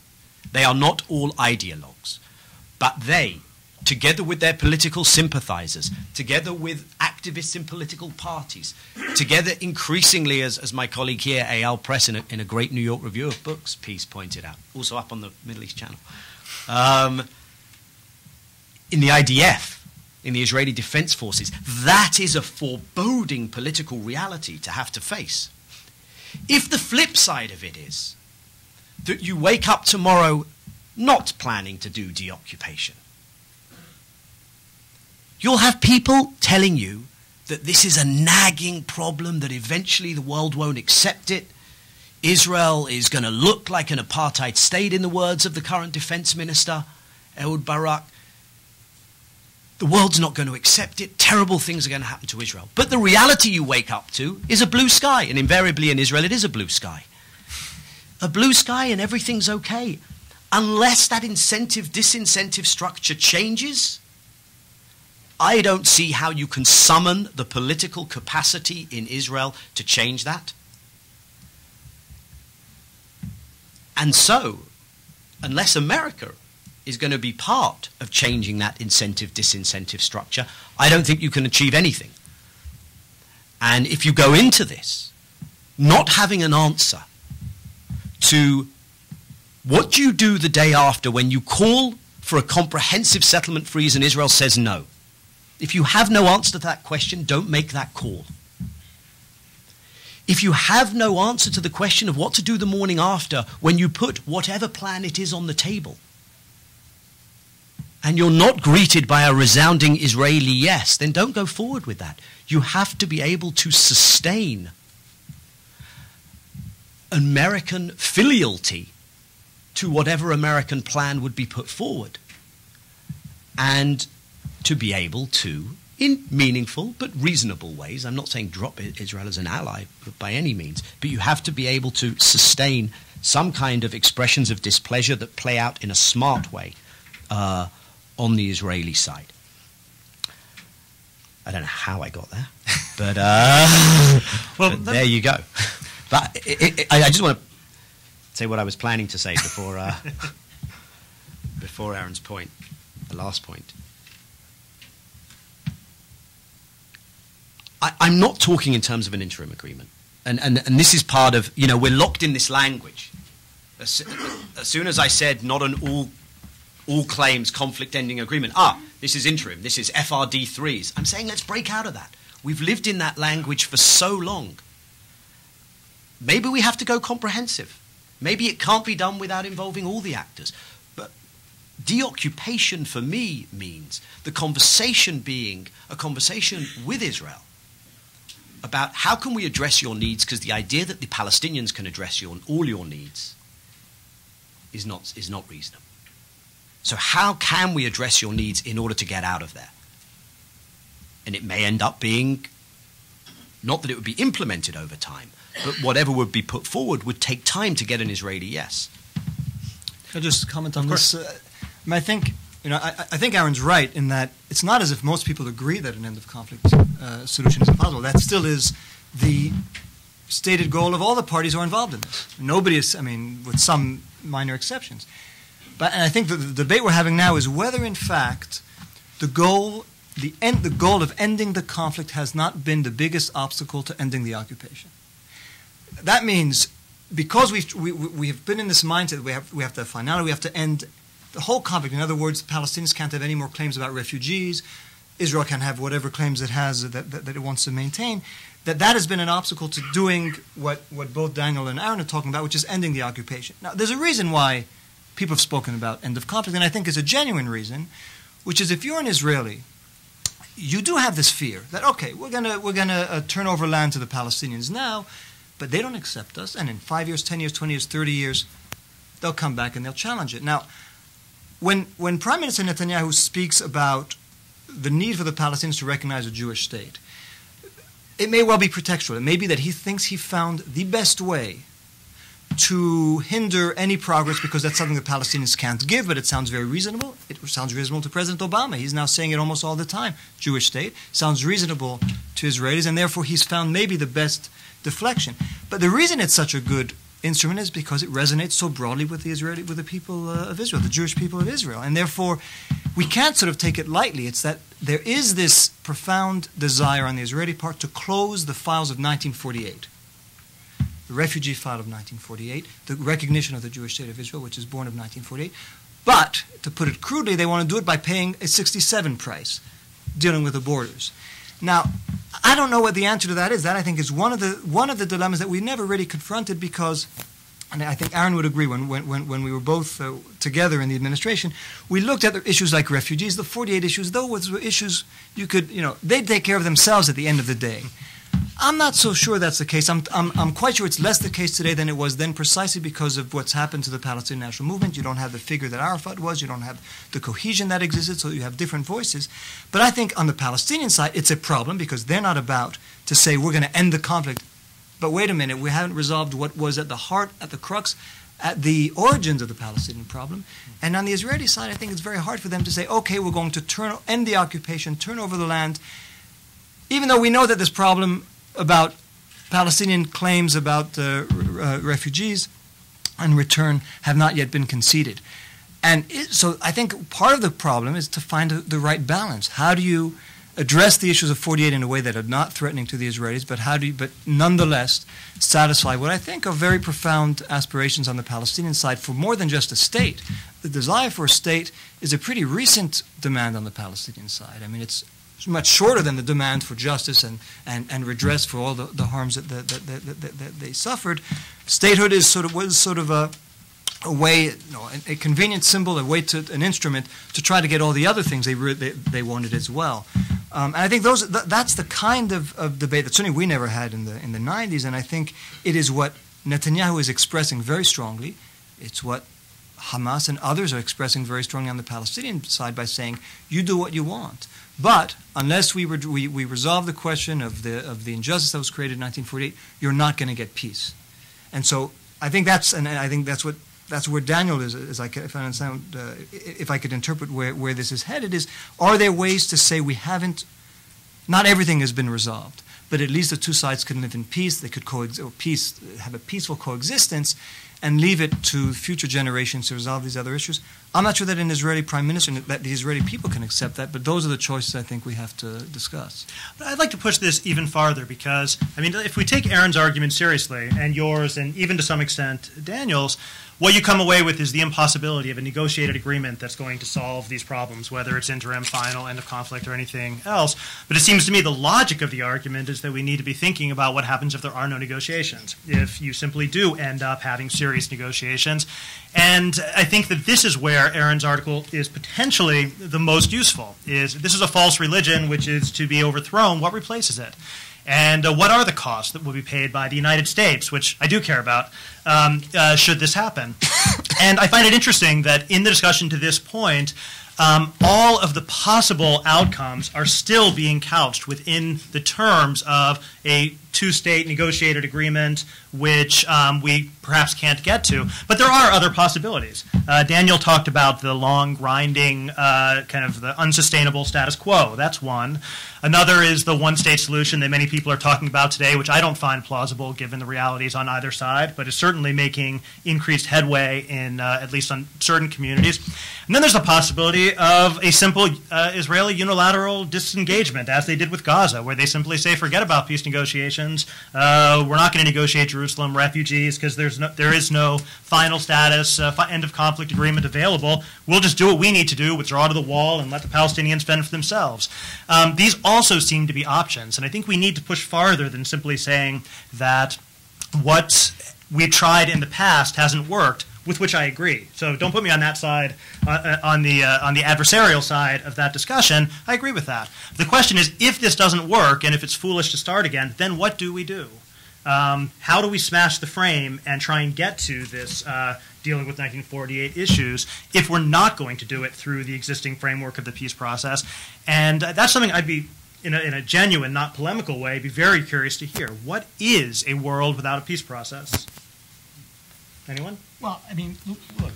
They are not all ideologues, but they, together with their political sympathizers, together with activists in political parties, together increasingly, as my colleague here, Eyal Press, in a great New York Review of Books piece pointed out, also up on the Middle East Channel, in the IDF, in the Israeli Defense Forces, that is a foreboding political reality to have to face. If the flip side of it is that you wake up tomorrow not planning to do deoccupation, you'll have people telling you that this is a nagging problem, that eventually the world won't accept it. Israel is going to look like an apartheid state, in the words of the current defense minister, Ehud Barak. The world's not going to accept it. Terrible things are going to happen to Israel. But the reality you wake up to is a blue sky, and invariably in Israel it is a blue sky. A blue sky and everything's okay. Unless that disincentive structure changes, I don't see how you can summon the political capacity in Israel to change that. And so, unless America is going to be part of changing that disincentive structure, I don't think you can achieve anything. And if you go into this not having an answer to what do you do the day after when you call for a comprehensive settlement freeze and Israel says no, if you have no answer to that question, don't make that call. If you have no answer to the question of what to do the morning after when you put whatever plan it is on the table, and you're not greeted by a resounding Israeli yes, then don't go forward with that. You have to be able to sustain American filiality to whatever American plan would be put forward, and to be able to, in meaningful but reasonable ways, I'm not saying drop Israel as an ally by any means, but you have to be able to sustain some kind of expressions of displeasure that play out in a smart way on the Israeli side. I don't know how I got there, but, well, but there you go. But I just want to say what I was planning to say before before Aaron's point, the last point. I'm not talking in terms of an interim agreement, and this is part of, we're locked in this language. As soon as I said not an all claims conflict ending agreement, this is interim, this is FRD3s, I'm saying let's break out of that. We've lived in that language for so long. Maybe we have to go comprehensive. Maybe it can't be done without involving all the actors. But deoccupation for me means the conversation being a conversation with Israel about how can we address your needs, because the idea that the Palestinians can address all your needs is not reasonable. So how can we address your needs in order to get out of there? And it may end up being, not that it would be implemented over time, but whatever would be put forward would take time to get an Israeli yes. Can I just comment on this? I mean, I think, I think Aaron's right in that it's not as if most people agree that an end of conflict solution is impossible. That still is the stated goal of all the parties who are involved in this. Nobody is, I mean, with some minor exceptions. And I think the debate we're having now is whether, in fact, the goal of ending the conflict has not been the biggest obstacle to ending the occupation. That means because we have been in this mindset, we have to have finality, we have to end the whole conflict. In other words, Palestinians can't have any more claims about refugees. Israel can have whatever claims it has that it wants to maintain. That has been an obstacle to doing what both Daniel and Aaron are talking about, which is ending the occupation. Now, there's a reason why people have spoken about end of conflict, and I think it's a genuine reason, which is if you're an Israeli, you do have this fear that, okay, we're gonna turn over land to the Palestinians now, but they don't accept us, and in 5 years, 10 years, 20 years, 30 years, they'll come back and they'll challenge it. Now, when Prime Minister Netanyahu speaks about the need for the Palestinians to recognize a Jewish state, it may well be pretextual. It may be that he thinks he found the best way to hinder any progress because that's something the Palestinians can't give, but it sounds very reasonable. It sounds reasonable to President Obama. He's now saying it almost all the time. Jewish state sounds reasonable to Israelis, and therefore he's found maybe the best deflection. But the reason it's such a good instrument is because it resonates so broadly with the people of Israel, the Jewish people of Israel, and therefore we can't sort of take it lightly. It's that there is this profound desire on the Israeli part to close the files of 1948. The refugee file of 1948, the recognition of the Jewish state of Israel, which is born of 1948. But, to put it crudely, they want to do it by paying a 67 price, dealing with the borders. Now, I don't know what the answer to that is. That, I think, is one of the dilemmas that we never really confronted because, and I think Aaron would agree, when we were both together in the administration, we looked at the issues like refugees, the 48 issues, those were issues they'd take care of themselves at the end of the day. I'm not so sure that's the case. I'm quite sure it's less the case today than it was then, precisely because of what's happened to the Palestinian national movement. You don't have the figure that Arafat was. You don't have the cohesion that existed, so you have different voices. But I think on the Palestinian side, it's a problem because they're not about to say we're going to end the conflict. But wait a minute, we haven't resolved what was at the heart, at the crux, at the origins of the Palestinian problem. And on the Israeli side, I think it's very hard for them to say, okay, we're going to end the occupation, turn over the land, even though we know that this problem about Palestinian claims about refugees and return have not yet been conceded. And so I think part of the problem is to find the right balance. How do you address the issues of 48 in a way that are not threatening to the Israelis, but nonetheless satisfy what I think are very profound aspirations on the Palestinian side for more than just a state. The desire for a state is a pretty recent demand on the Palestinian side. I mean, it's much shorter than the demand for justice and redress for all the harms that they suffered. Statehood was sort of a way, a convenient symbol, an instrument to try to get all the other things they wanted as well. And I think that's the kind of debate that certainly we never had in the 90s, and I think it is what Netanyahu is expressing very strongly. It's what Hamas and others are expressing very strongly on the Palestinian side by saying, you do what you want. But unless we resolve the question of the injustice that was created in 1948, you're not going to get peace. And so I think that's where Daniel is if I could interpret where this is headed, is are there ways to say not everything has been resolved, but at least the two sides can live in peace, they could have a peaceful coexistence, and leave it to future generations to resolve these other issues. I'm not sure that an Israeli prime minister, that the Israeli people can accept that, but those are the choices I think we have to discuss. But I'd like to push this even farther because, I mean, if we take Aaron's argument seriously, and yours, and even to some extent Daniel's, what you come away with is the impossibility of a negotiated agreement that's going to solve these problems, whether it's interim, final, end of conflict, or anything else. But it seems to me the logic of the argument is that we need to be thinking about what happens if there are no negotiations, if you simply do end up having serious negotiations. And I think that this is where Aaron's article is potentially the most useful. This is a false religion which is to be overthrown. What replaces it? And what are the costs that will be paid by the United States, which I do care about, should this happen? And I find it interesting that in the discussion to this point, all of the possible outcomes are still being couched within the terms of a two-state negotiated agreement, which we perhaps can't get to. But there are other possibilities. Daniel talked about the long, grinding, kind of the unsustainable status quo. That's one. Another is the one-state solution that many people are talking about today, which I don't find plausible given the realities on either side, but is certainly making increased headway in at least on certain communities. And then there's the possibility of a simple Israeli unilateral disengagement, as they did with Gaza, where they simply say, forget about peace negotiations. We're not going to negotiate Jerusalem refugees because there is no final status, end of conflict agreement available. We'll just do what we need to do, withdraw to the wall, and let the Palestinians fend for themselves. These also seem to be options, and I think we need to push farther than simply saying that what we've tried in the past hasn't worked, with which I agree. So don't put me on that side, on the adversarial side of that discussion. I agree with that. The question is, if this doesn't work and if it's foolish to start again, then what do we do? How do we smash the frame and try and get to this dealing with 1948 issues if we're not going to do it through the existing framework of the peace process? And that's something I'd be, in a genuine, not polemical way, be very curious to hear. What is a world without a peace process? Anyone? Well, I mean, look,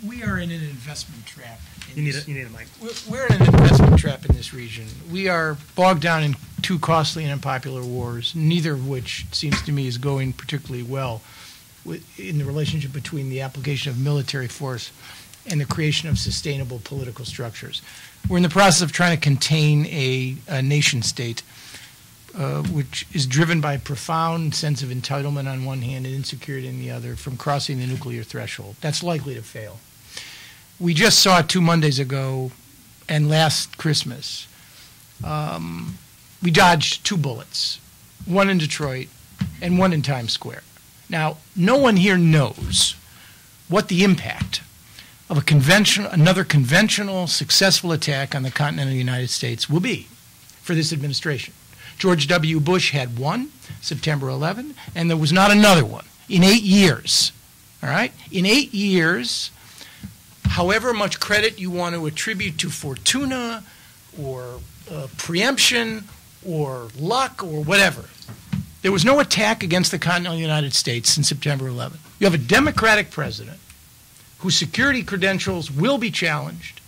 we are in an investment trap. You need a mic. We're in an investment trap in this region. We are bogged down in two costly and unpopular wars, neither of which seems to me is going particularly well in the relationship between the application of military force and the creation of sustainable political structures. We're in the process of trying to contain a nation state which is driven by a profound sense of entitlement on one hand and insecurity on the other from crossing the nuclear threshold. That's likely to fail. We just saw it 2 Mondays ago and last Christmas. We dodged 2 bullets, one in Detroit and one in Times Square. Now, no one here knows what the impact of another conventional successful attack on the continental United States will be for this administration. George W. Bush had one, September 11, and there was not another one in 8 years. All right? In 8 years, however much credit you want to attribute to fortuna or preemption or luck or whatever, there was no attack against the continental United States since September 11. You have a Democratic president whose security credentials will be challenged,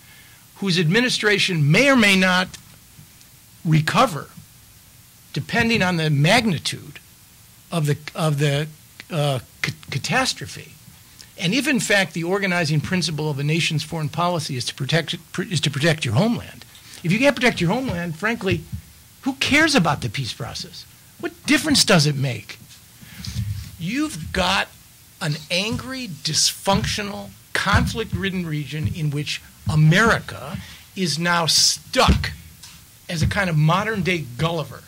whose administration may or may not recover depending on the magnitude of the catastrophe. And if, in fact, the organizing principle of a nation's foreign policy is to protect your homeland, if you can't protect your homeland, frankly, who cares about the peace process? What difference does it make? You've got an angry, dysfunctional, conflict-ridden region in which America is now stuck as a kind of modern-day Gulliver.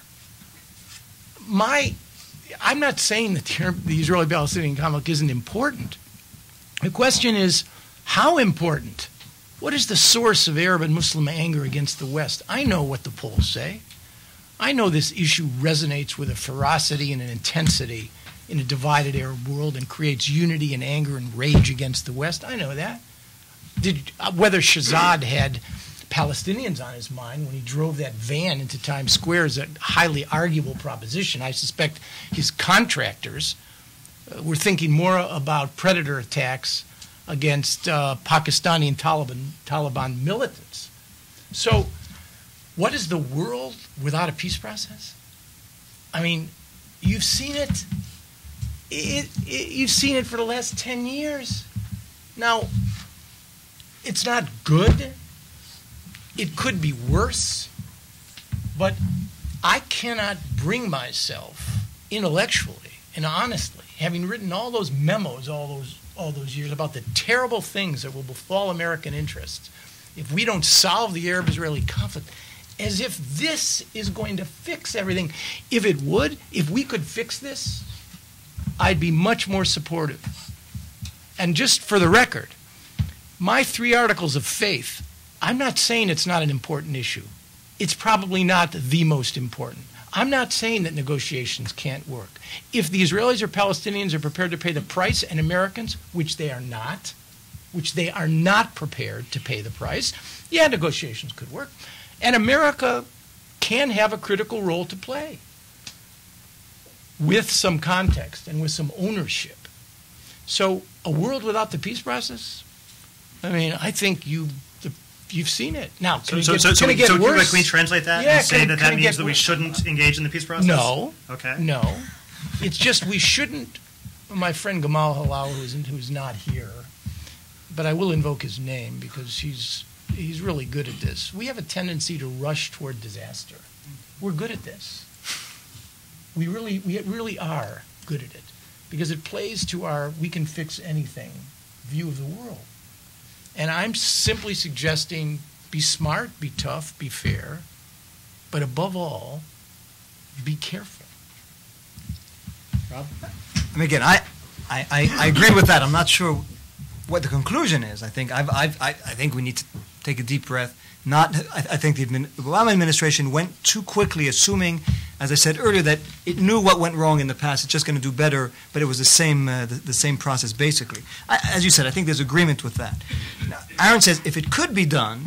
I'm not saying that the Israeli-Palestinian conflict isn't important. The question is, how important? What is the source of Arab and Muslim anger against the West? I know what the polls say. I know this issue resonates with a ferocity and an intensity in a divided Arab world and creates unity and anger and rage against the West. I know that. Whether Shahzad had Palestinians on his mind when he drove that van into Times Square is a highly arguable proposition. I suspect his contractors were thinking more about predator attacks against Pakistani and Taliban militants. So what is the world without a peace process? I mean, you've seen it. You've seen it for the last 10 years. Now, it's not good. It could be worse, but I cannot bring myself intellectually and honestly, having written all those memos all those years about the terrible things that will befall American interests if we don't solve the Arab-Israeli conflict, as if this is going to fix everything. If it would, if we could fix this, I'd be much more supportive. And just for the record, my 3 articles of faith, I'm not saying it's not an important issue. It's probably not the most important. I'm not saying that negotiations can't work. If the Israelis or Palestinians are prepared to pay the price, and Americans, which they are not, which they are not prepared to pay the price, yeah, negotiations could work. And America can have a critical role to play with some context and with some ownership. So a world without the peace process, I mean, I think you've seen it. Now, can it get worse? Can we translate that and say that means that we shouldn't engage in the peace process? No. Okay. No. It's just we shouldn't. My friend Gamal Halal, who's not here, but I will invoke his name because he's really good at this. We have a tendency to rush toward disaster. We're good at this. We really are good at it because it plays to our we can fix anything view of the world. And I'm simply suggesting be smart, be tough, be fair, but above all, be careful. Rob? I mean, again, I agree with that. I'm not sure what the conclusion is. I think I think we need to take a deep breath. I think the Obama administration went too quickly, assuming, as I said earlier, that it knew what went wrong in the past. It's just going to do better, but it was the same process basically. As you said, I think there's agreement with that. Now, Aaron says if it could be done,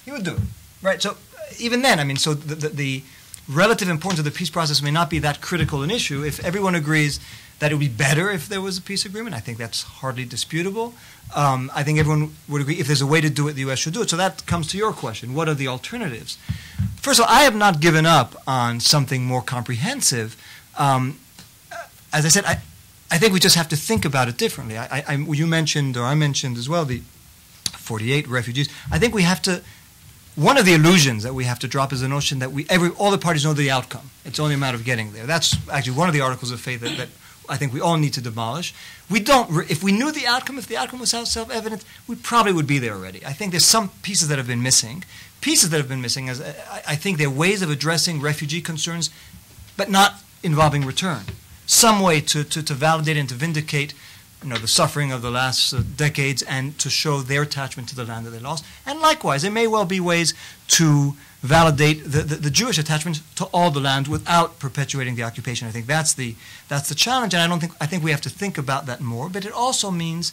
he would do it, right? So even then, I mean, so the relative importance of the peace process may not be that critical an issue. If everyone agrees that it would be better if there was a peace agreement, I think that's hardly disputable. I think everyone would agree if there's a way to do it, the U.S. should do it. So that comes to your question. What are the alternatives? First of all, I have not given up on something more comprehensive. As I said, I think we just have to think about it differently. You mentioned, or I mentioned as well, the 48 refugees. I think we have to, one of the illusions that we have to drop is the notion that all the parties know the outcome. It's only a matter of getting there. That's actually one of the articles of faith that I think we all need to demolish. We don't. If we knew the outcome, if the outcome was self-evident, we probably would be there already. I think there's some pieces that have been missing. Pieces that have been missing, as I think there are ways of addressing refugee concerns, but not involving return. Some way to validate and to vindicate, the suffering of the last decades and to show their attachment to the land that they lost. And likewise, there may well be ways to validate the Jewish attachment to all the land without perpetuating the occupation. I think that's the challenge, and I think we have to think about that more. But it also means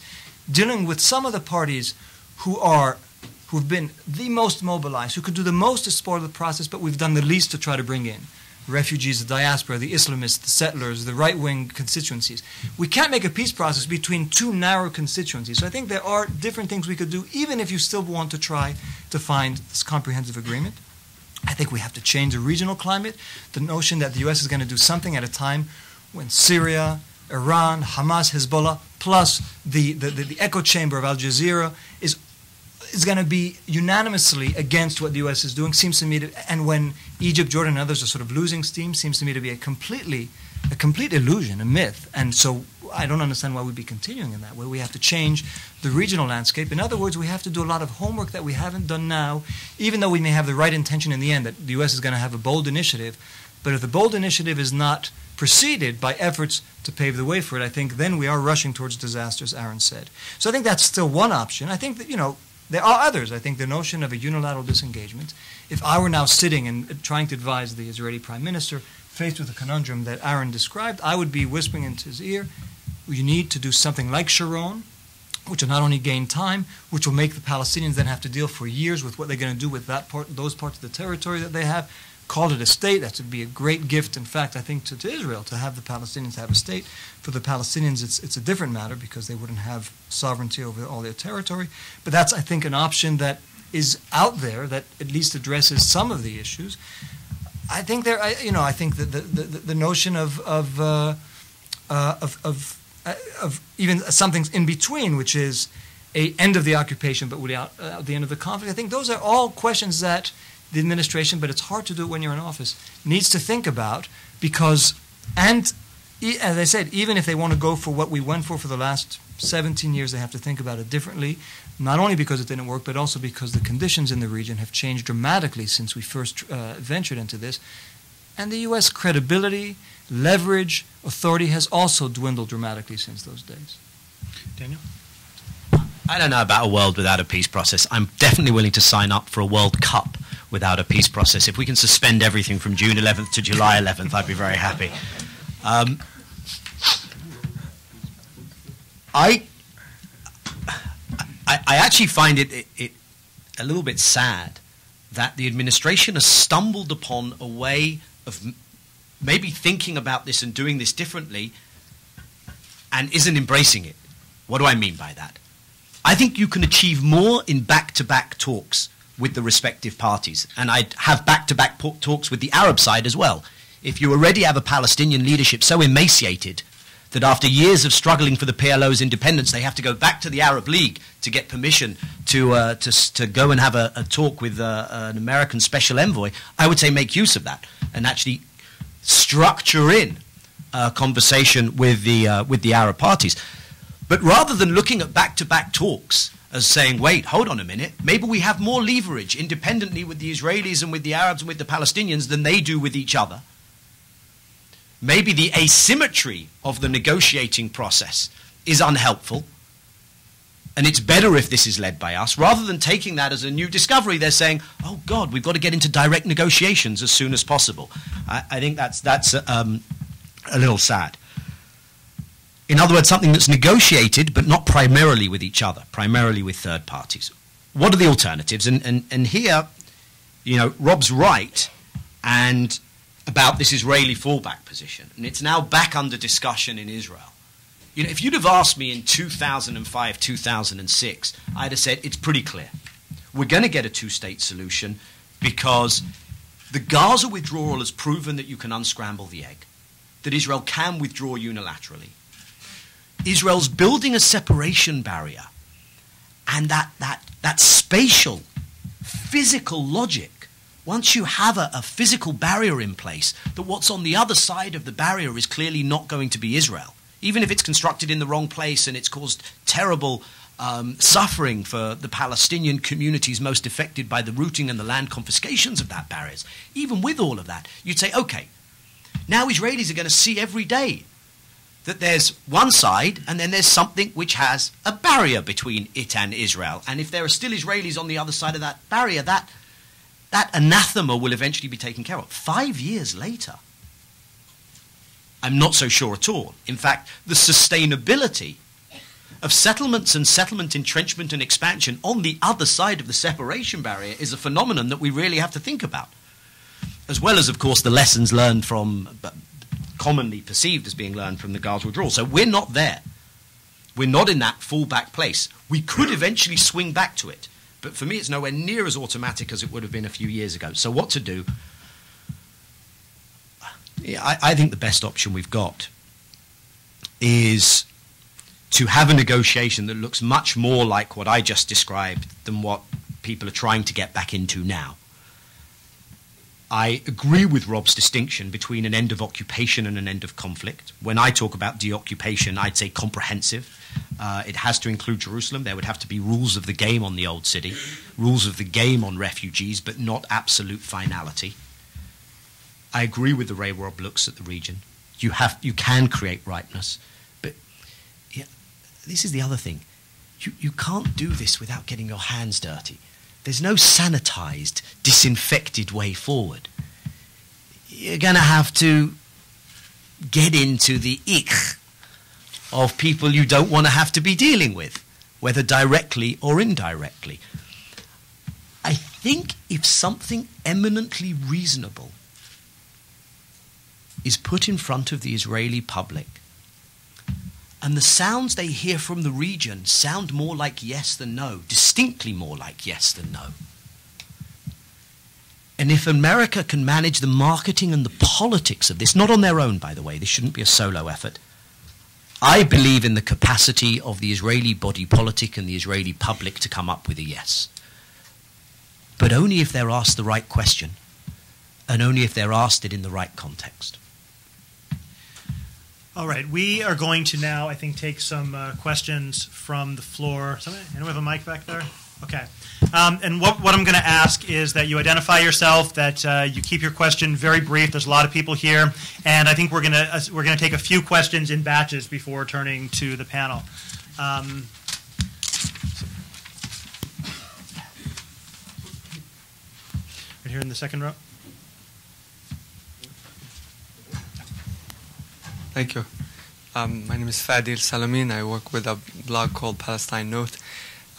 dealing with some of the parties who've been the most mobilized, who could do the most to support the process, but we've done the least to try to bring in. Refugees, the diaspora, the Islamists, the settlers, the right-wing constituencies. We can't make a peace process between two narrow constituencies. So I think there are different things we could do, even if you still want to try to find this comprehensive agreement. I think we have to change the regional climate. The notion that the U.S. is going to do something at a time when Syria, Iran, Hamas, Hezbollah, plus the echo chamber of Al Jazeera is going to be unanimously against what the U.S. is doing, seems to me to, and when Egypt, Jordan, and others are sort of losing steam, seems to me to be a complete illusion, a myth. And so I don't understand why we'd be continuing in that way. We have to change the regional landscape. In other words, we have to do a lot of homework that we haven't done now, even though we may have the right intention in the end that the U.S. is going to have a bold initiative. But if the bold initiative is not preceded by efforts to pave the way for it, I think then we are rushing towards disaster, as Aaron said. So I think that's still one option. I think that, there are others. I think the notion of a unilateral disengagement, if I were now sitting and trying to advise the Israeli Prime Minister, faced with the conundrum that Aaron described, I would be whispering into his ear, you need to do something like Sharon, which will not only gain time, which will make the Palestinians then have to deal for years with what they're going to do with those parts of the territory that they have. Call it a state. That would be a great gift, in fact, I think, to Israel, to have the Palestinians have a state. For the Palestinians, it's a different matter because they wouldn't have sovereignty over all their territory. But that's, I think, an option that is out there that at least addresses some of the issues. I think I think that the notion of even something in between, which is a end of the occupation but without the end of the conflict. I think those are all questions that the administration, but it's hard to do it when you're in office, needs to think about because, and as I said, even if they want to go for what we went for the last 17 years, they have to think about it differently, not only because it didn't work, but also because the conditions in the region have changed dramatically since we first ventured into this. And the U.S. credibility, leverage, authority has also dwindled dramatically since those days. Daniel? I don't know about a world without a peace process. I'm definitely willing to sign up for a World Cup without a peace process. If we can suspend everything from June 11th to July 11th, I'd be very happy. I actually find it a little bit sad that the administration has stumbled upon a way of maybe thinking about this and doing this differently and isn't embracing it. What do I mean by that? I think you can achieve more in back-to-back talks with the respective parties, and I'd have back-to-back talks with the Arab side as well. If you already have a Palestinian leadership so emaciated that after years of struggling for the PLO's independence, they have to go back to the Arab League to get permission to go and have a talk with an American special envoy, I would say make use of that and actually structure in a conversation with the Arab parties. But rather than looking at back-to-back talks as saying, wait, hold on a minute, maybe we have more leverage independently with the Israelis and with the Arabs and with the Palestinians than they do with each other. Maybe the asymmetry of the negotiating process is unhelpful, and it's better if this is led by us. Rather than taking that as a new discovery, they're saying, oh, God, we've got to get into direct negotiations as soon as possible. I think that's a little sad. In other words, something that's negotiated, but not primarily with each other, primarily with third parties. What are the alternatives? And here, you know, Rob's right and about this Israeli fallback position, and it's now back under discussion in Israel. You know, if you'd have asked me in 2005, 2006, I'd have said it's pretty clear. We're going to get a two-state solution because the Gaza withdrawal has proven that you can unscramble the egg, that Israel can withdraw unilaterally. Israel's building a separation barrier, and that spatial, physical logic, once you have a physical barrier in place, that what's on the other side of the barrier is clearly not going to be Israel, even if it's constructed in the wrong place and it's caused terrible suffering for the Palestinian communities most affected by the routing and the land confiscations of that barriers. Even with all of that, you'd say, okay, now Israelis are going to see every day that there's one side and then there's something which has a barrier between it and Israel. And if there are still Israelis on the other side of that barrier, that anathema will eventually be taken care of. 5 years later, I'm not so sure at all. In fact, the sustainability of settlements and settlement entrenchment and expansion on the other side of the separation barrier is a phenomenon that we really have to think about. As well as, of course, the lessons learned from, commonly perceived as being learned from the Gaza withdrawal. So we're not there. We're not in that fallback place. We could eventually swing back to it. But for me, it's nowhere near as automatic as it would have been a few years ago. So what to do? I think the best option we've got is to have a negotiation that looks much more like what I just described than what people are trying to get back into now. I agree with Rob's distinction between an end of occupation and an end of conflict. When I talk about deoccupation, I'd say comprehensive. It has to include Jerusalem. There would have to be rules of the game on the old city, rules of the game on refugees, but not absolute finality. I agree with the way Rob looks at the region. You can create ripeness, but yeah, this is the other thing. You can't do this without getting your hands dirty. There's no sanitized, disinfected way forward. You're going to have to get into the ick of people you don't want to have to be dealing with, whether directly or indirectly. I think if something eminently reasonable is put in front of the Israeli public, and the sounds they hear from the region sound more like yes than no, distinctly more like yes than no. And if America can manage the marketing and the politics of this, not on their own, by the way, this shouldn't be a solo effort, I believe in the capacity of the Israeli body politic and the Israeli public to come up with a yes. But only if they're asked the right question, and only if they're asked it in the right context. All right, we are going to now, I think, take some questions from the floor. Anyone have a mic back there? Okay. And what I'm going to ask is that you identify yourself, that you keep your question very brief. There's a lot of people here, and I think we're going to take a few questions in batches before turning to the panel. Right here in the second row. Thank you. My name is Fadil Salamin. I work with a blog called Palestine Note.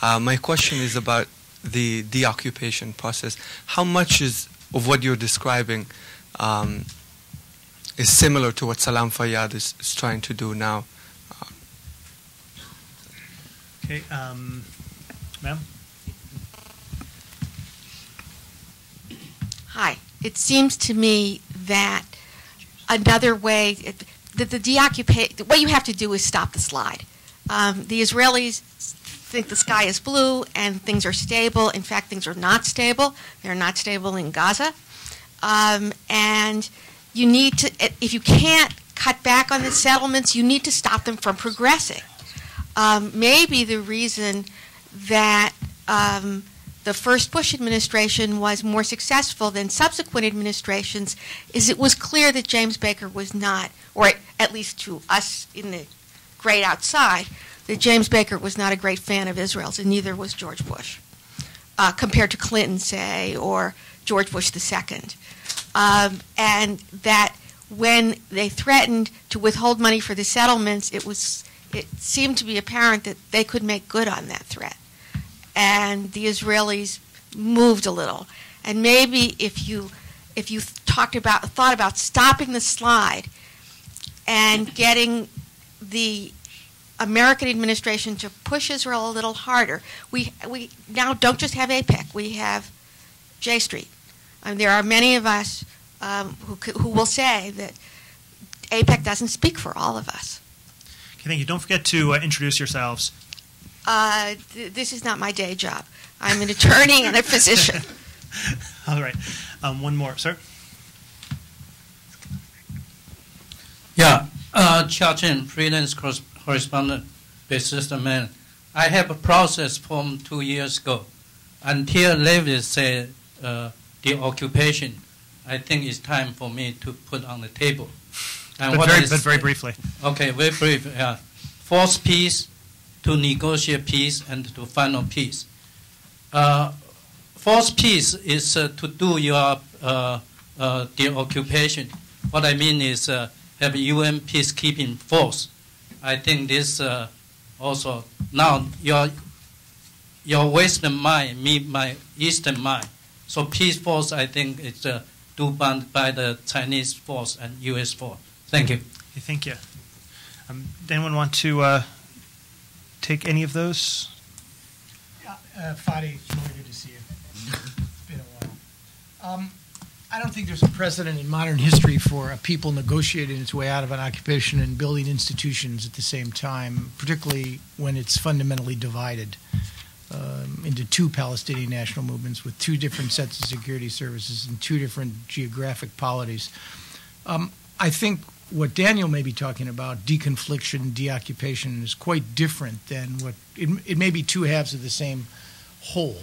My question is about the deoccupation process. How much of what you're describing is similar to what Salam Fayyad is trying to do now? Okay, ma'am? Hi. It seems to me that another way, what you have to do is stop the slide. The Israelis think the sky is blue and things are stable. In fact, things are not stable. They're not stable in Gaza. And you need to, if you can't cut back on the settlements, you need to stop them from progressing. Maybe the reason that the first Bush administration was more successful than subsequent administrations is it was clear that James Baker was not, or at least to us in the great outside, that James Baker was not a great fan of Israel's, and neither was George Bush, compared to Clinton, say, or George Bush II. And that when they threatened to withhold money for the settlements, it seemed to be apparent that they could make good on that threat. And the Israelis moved a little. And maybe if you thought about stopping the slide and getting the American administration to push Israel a little harder, we now don't just have AIPAC, we have J Street. There are many of us who will say that AIPAC doesn't speak for all of us. Okay, thank you. Don't forget to introduce yourselves. This is not my day job. I'm an attorney and a physician. All right. One more, sir. Yeah, Chia Chen, freelance correspondent, businessman. I have a process from 2 years ago. Until Levy said the occupation, I think it's time for me to put on the table. And but very briefly. Okay, very brief. Yeah. Force peace, to negotiate peace, and to final peace. Force peace is to do your the occupation. What I mean is have UN peacekeeping force. I think this also now your Western mind meet my Eastern mind. So peace force, I think, is do by the Chinese force and U.S. force. Thank you. Okay, thank you. Anyone want to take any of those? Fadi, it's really good to see you. It's been a while. I don't think there's a precedent in modern history for a people negotiating its way out of an occupation and building institutions at the same time, particularly when it's fundamentally divided into two Palestinian national movements with two different sets of security services and two different geographic polities. I think what Daniel may be talking about, deconfliction, deoccupation, is quite different than what it may be two halves of the same whole.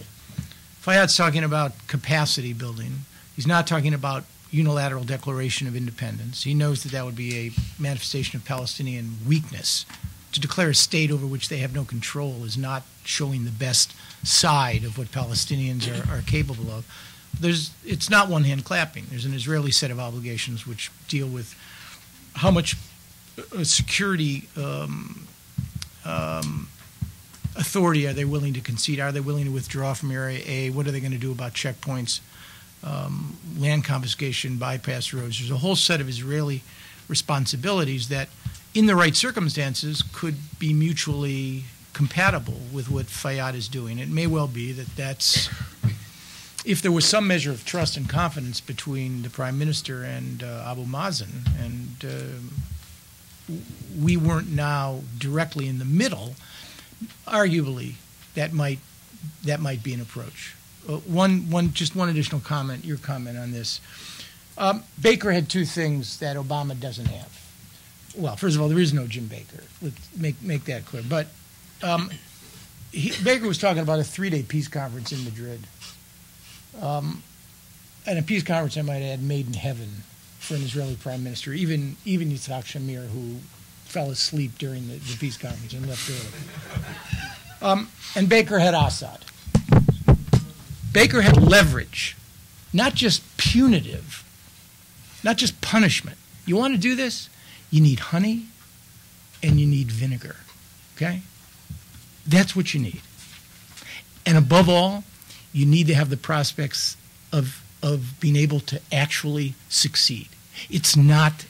Fayyad's talking about capacity building. He's not talking about unilateral declaration of independence. He knows that that would be a manifestation of Palestinian weakness. To declare a state over which they have no control is not showing the best side of what Palestinians are capable of. It's not one-hand clapping. There's an Israeli set of obligations which deal with how much security authority are they willing to concede? Are they willing to withdraw from Area A? What are they going to do about checkpoints, land confiscation, bypass roads? There's a whole set of Israeli responsibilities that, in the right circumstances, could be mutually compatible with what Fayyad is doing. It may well be that that's, if there was some measure of trust and confidence between the Prime Minister and Abu Mazen, and we weren't now directly in the middle, arguably that might be an approach. Just one additional comment, your comment on this. Baker had two things that Obama doesn't have. Well, first of all, there is no Jim Baker. Let's make that clear. But Baker was talking about a 3-day peace conference in Madrid. And a peace conference, I might add, made in heaven for an Israeli prime minister, even Yitzhak Shamir, who fell asleep during the peace conference and left early. And Baker had Assad. Baker had leverage, not just punitive, not just punishment. You want to do this? You need honey and you need vinegar, okay? That's what you need. And above all, you need to have the prospects of being able to actually succeed. It's not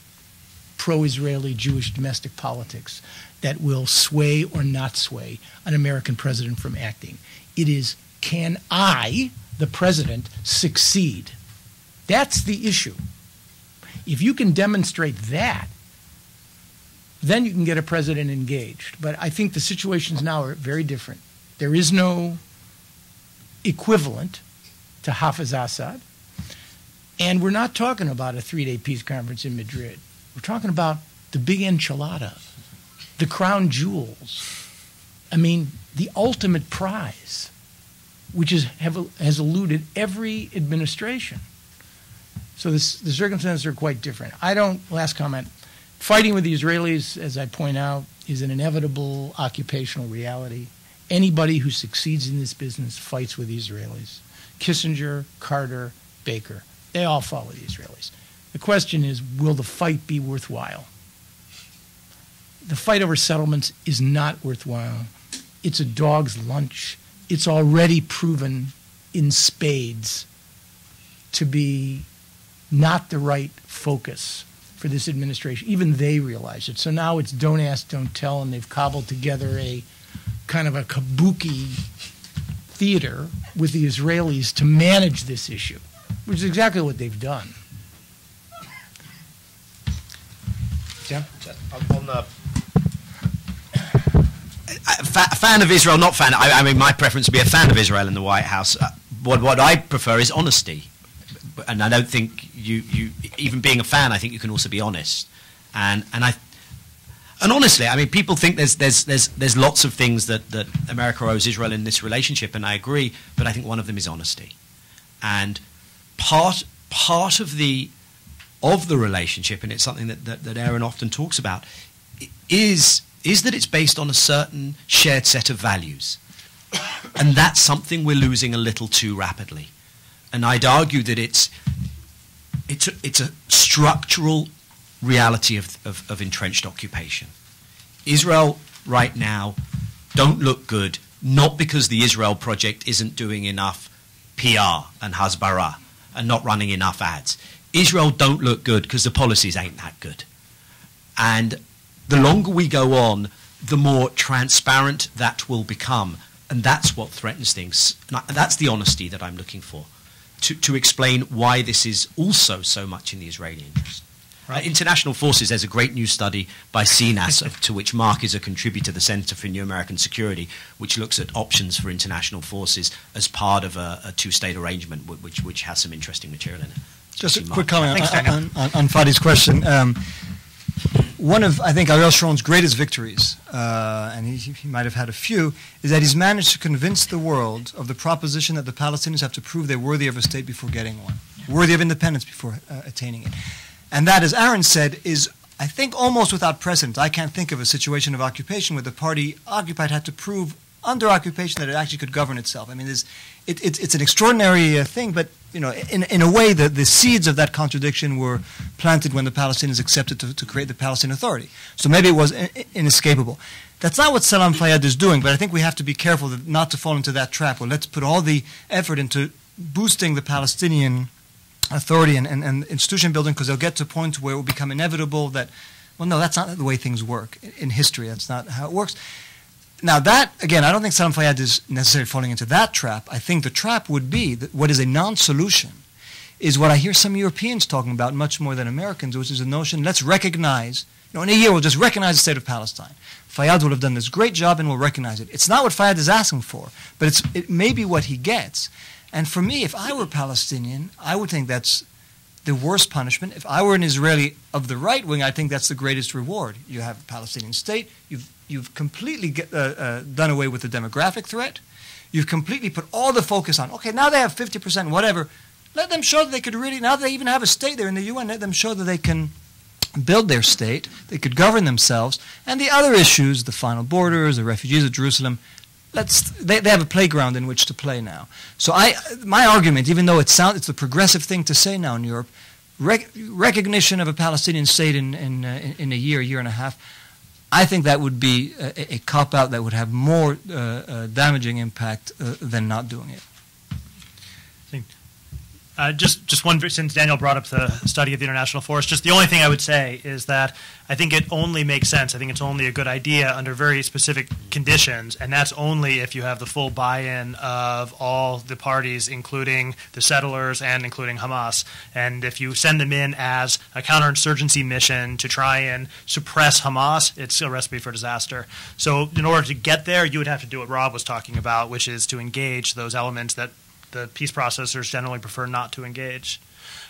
pro-Israeli Jewish domestic politics that will sway or not sway an American president from acting. It is, can I, the president, succeed? That's the issue. If you can demonstrate that, then you can get a president engaged. But I think the situations now are very different. There is no equivalent to Hafiz Assad. And we're not talking about a 3-day peace conference in Madrid. We're talking about the big enchilada, the crown jewels. I mean, the ultimate prize, which has eluded every administration. So the circumstances are quite different. Last comment, fighting with the Israelis, as I point out, is an inevitable occupational reality. Anybody who succeeds in this business fights with the Israelis. Kissinger, Carter, Baker, they all fought with the Israelis. The question is, will the fight be worthwhile? The fight over settlements is not worthwhile. It's a dog's lunch. It's already proven in spades to be not the right focus for this administration. Even they realize it. So now it's don't ask, don't tell, and they've cobbled together a kind of a kabuki theater with the Israelis to manage this issue, which is exactly what they've done. Jim? Fan of Israel, not fan. I mean, my preference would be a fan of Israel in the White House. What I prefer is honesty, and I don't think you even being a fan, I think you can also be honest. And honestly, I mean, people think there's lots of things that America owes Israel in this relationship, and I agree. But I think one of them is honesty, and part of the relationship, and it's something that Aaron often talks about, is that it's based on a certain shared set of values. And that's something we're losing a little too rapidly. And I'd argue that it's a structural reality of entrenched occupation. Israel right now don't look good, not because the Israel project isn't doing enough PR and hasbara and not running enough ads. Israel don't look good because the policies ain't that good. And the longer we go on, the more transparent that will become. And that's what threatens things. And that's the honesty that I'm looking for, to explain why this is also so much in the Israeli interest. Right. International Forces, there's a great new study by CNAS, to which Marc is a contributor, the Center for New American Security, which looks at options for international forces as part of a two-state arrangement, which has some interesting material in it. Just a quick comment on Fadi's question. One of, I think, Ariel Sharon's greatest victories, and he might have had a few, is that he's managed to convince the world of the proposition that the Palestinians have to prove they're worthy of a state before getting one, worthy of independence before attaining it. And that, as Aaron said, is, I think, almost without precedent. I can't think of a situation of occupation where the party occupied had to prove under occupation that it actually could govern itself. I mean, it's an extraordinary thing, but in a way, the seeds of that contradiction were planted when the Palestinians accepted to create the Palestinian Authority. So maybe it was inescapable. That's not what Salam Fayyad is doing, but I think we have to be careful not to fall into that trap. Well, let's put all the effort into boosting the Palestinian Authority and institution building, because they'll get to a point where it will become inevitable that, well, no, that's not the way things work in history. That's not how it works. Now that, again, I don't think Salam Fayyad is necessarily falling into that trap. I think the trap would be that what is a non-solution is what I hear some Europeans talking about much more than Americans, which is the notion, let's recognize, in a year we'll just recognize the state of Palestine. Fayyad will have done this great job and we'll recognize it. It's not what Fayyad is asking for, but it may be what he gets. And for me, if I were Palestinian, I would think that's the worst punishment. If I were an Israeli of the right wing, I think that's the greatest reward. You have a Palestinian state. You've completely done away with the demographic threat. You've completely put all the focus on, okay, now they have 50%, whatever. Let them show that they could really, now that they even have a state there in the UN, let them show that they can build their state, they could govern themselves. And the other issues, the final borders, the refugees of Jerusalem, they have a playground in which to play now. So my argument, even though it's a progressive thing to say now in Europe, recognition of a Palestinian state in a year and a half, I think that would be a cop-out that would have more damaging impact than not doing it. Just one, since Daniel brought up the study of the international force, just the only thing I would say is that I think it only makes sense. I think it's only a good idea under very specific conditions, and that's only if you have the full buy-in of all the parties, including the settlers and including Hamas. And if you send them in as a counterinsurgency mission to try and suppress Hamas, it's a recipe for disaster. So in order to get there, you would have to do what Rob was talking about, which is to engage those elements that the peace processors generally prefer not to engage.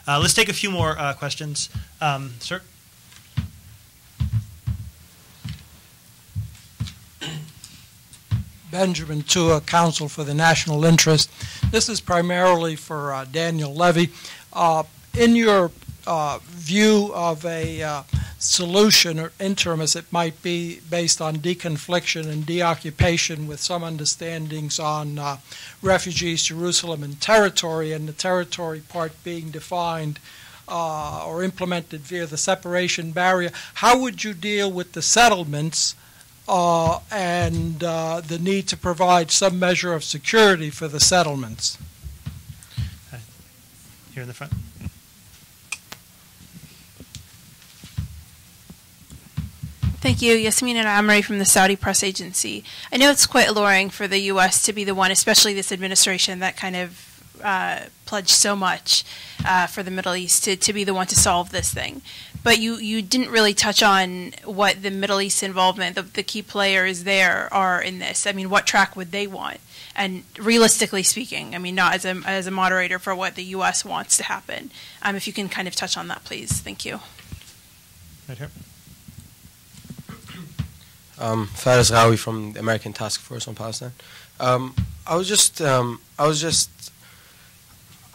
Let's take a few more questions. Sir? Benjamin Tua, Counsel for the National Interest. This is primarily for Daniel Levy. In your view of a solution, or interim as it might be, based on deconfliction and deoccupation with some understandings on refugees, Jerusalem, and territory, and the territory part being defined or implemented via the separation barrier, how would you deal with the settlements and the need to provide some measure of security for the settlements? Here in the front. Thank you. Yasmina Amri from the Saudi Press Agency. I know it's quite alluring for the U.S. to be the one, especially this administration, that kind of pledged so much for the Middle East to be the one to solve this thing. But you didn't really touch on what the Middle East involvement, the key players there are in this. I mean, what track would they want? And realistically speaking, I mean, not as a moderator for what the U.S. wants to happen. If you can kind of touch on that, please. Thank you. Right here. Faraz Rawi from the American Task Force on Palestine. I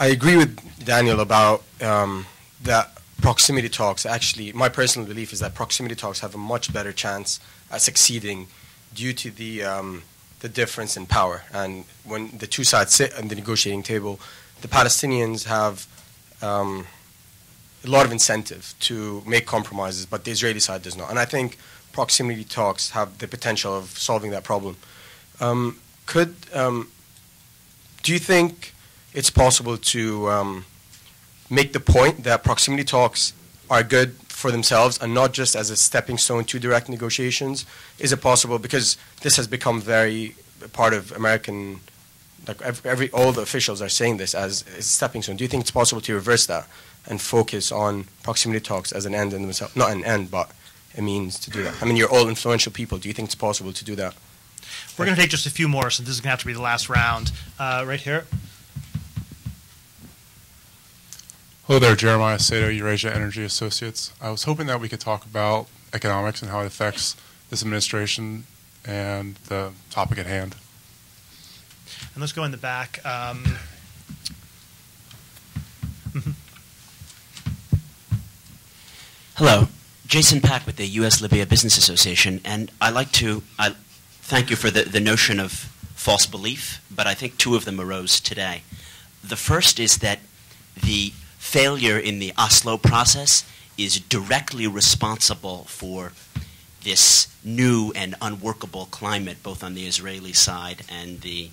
agree with Daniel about that proximity talks. Actually, my personal belief is that proximity talks have a much better chance at succeeding due to the difference in power. And when the two sides sit at the negotiating table, the Palestinians have a lot of incentive to make compromises, but the Israeli side does not. And I think proximity talks have the potential of solving that problem. Do you think it's possible to make the point that proximity talks are good for themselves and not just as a stepping stone to direct negotiations? Is it possible, because this has become very part of American, like all the officials are saying this as a stepping stone. Do you think it's possible to reverse that and focus on proximity talks as an end in themselves? Not an end, but a means to do that. I mean, you're all influential people. Do you think it's possible to do that? We're going to take just a few more, since this is going to have to be the last round. Right here. Hello there, Jeremiah Sato, Eurasia Energy Associates. I was hoping that we could talk about economics and how it affects this administration and the topic at hand. And let's go in the back. Hello. Jason Pack with the U.S.-Libya Business Association, and I thank you for the notion of false belief, but I think two of them arose today. The first is that the failure in the Oslo process is directly responsible for this new and unworkable climate, both on the Israeli side and the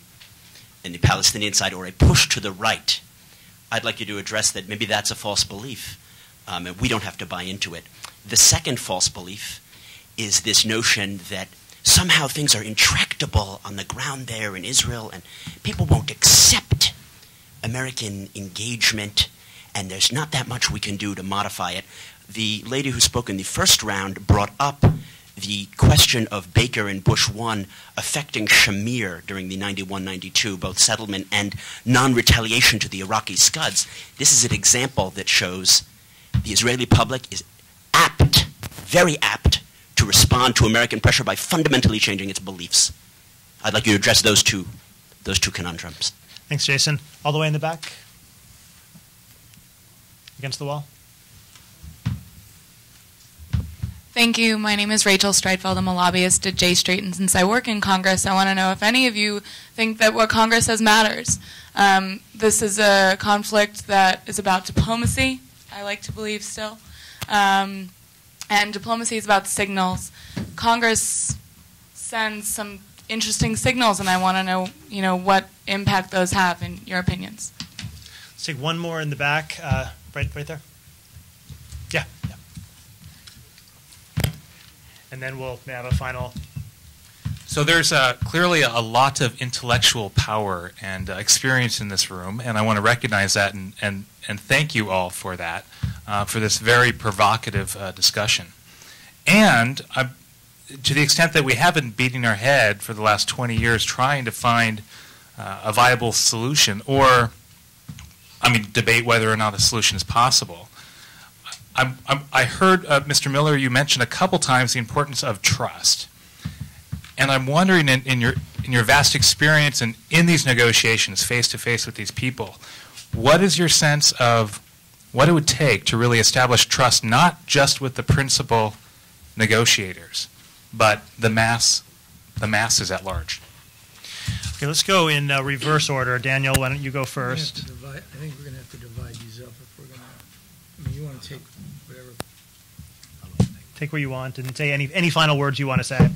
Palestinian side, or a push to the right. I'd like you to address that. Maybe that's a false belief, and we don't have to buy into it. The second false belief is this notion that somehow things are intractable on the ground there in Israel and people won't accept American engagement and there's not that much we can do to modify it. The lady who spoke in the first round brought up the question of Baker and Bush 1 affecting Shamir during the 91-92, both settlement and non-retaliation to the Iraqi Scuds. This is an example that shows the Israeli public is apt, very apt, to respond to American pressure by fundamentally changing its beliefs. I'd like you to address those two conundrums. Thanks, Jason. All the way in the back. Against the wall. Thank you. My name is Rachel Streitfeld. I'm a lobbyist at J Street, and since I work in Congress, I want to know if any of you think that what Congress says matters. This is a conflict that is about diplomacy, I like to believe still. And diplomacy is about signals. Congress sends some interesting signals, and I want to know, what impact those have in your opinions. Let's take one more in the back, right there. Yeah. And then we'll have a final. So there's clearly a lot of intellectual power and experience in this room, and I want to recognize that and thank you all for that, for this very provocative discussion. And to the extent that we have been beating our head for the last 20 years trying to find a viable solution, or, debate whether or not a solution is possible, I heard, Mr. Miller, you mentioned a couple times the importance of trust. And I'm wondering, in your vast experience and in these negotiations, face-to-face with these people, what is your sense of what it would take to really establish trust, not just with the principal negotiators, but the masses at large? Okay, let's go in reverse order. Daniel, why don't you go first? I think we're going to have to divide these up if we're going to. You want to take whatever. Take what you want and say any final words you want to say.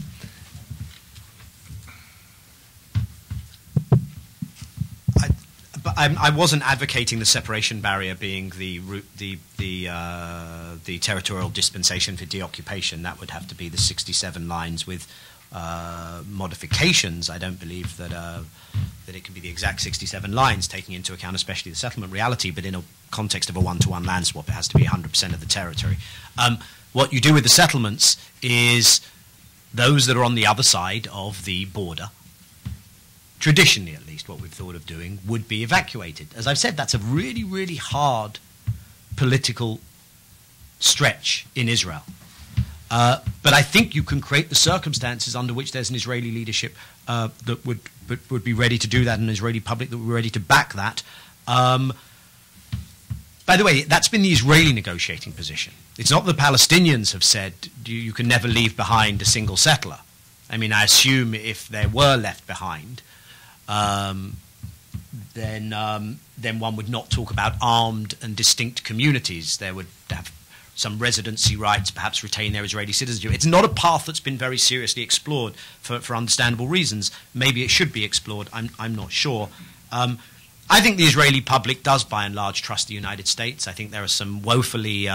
I wasn't advocating the separation barrier being the territorial dispensation for deoccupation. That would have to be the 67 lines with modifications. I don't believe that it can be the exact 67 lines, taking into account especially the settlement reality, but in a context of a one-to-one land swap, it has to be 100% of the territory. What you do with the settlements is those that are on the other side of the border, traditionally at least what we've thought of doing, would be evacuated. As I've said, that's a really, really hard political stretch in Israel. But I think you can create the circumstances under which there's an Israeli leadership that would be ready to do that, and an Israeli public that would be ready to back that. By the way, that's been the Israeli negotiating position. It's not the Palestinians have said you can never leave behind a single settler. I assume if there were left behind, then one would not talk about armed and distinct communities. There would have some residency rights, perhaps retain their Israeli citizenship. It's not a path that's been very seriously explored for understandable reasons. Maybe it should be explored. I'm not sure. I think the Israeli public does, by and large, trust the United States. I think there are some woefully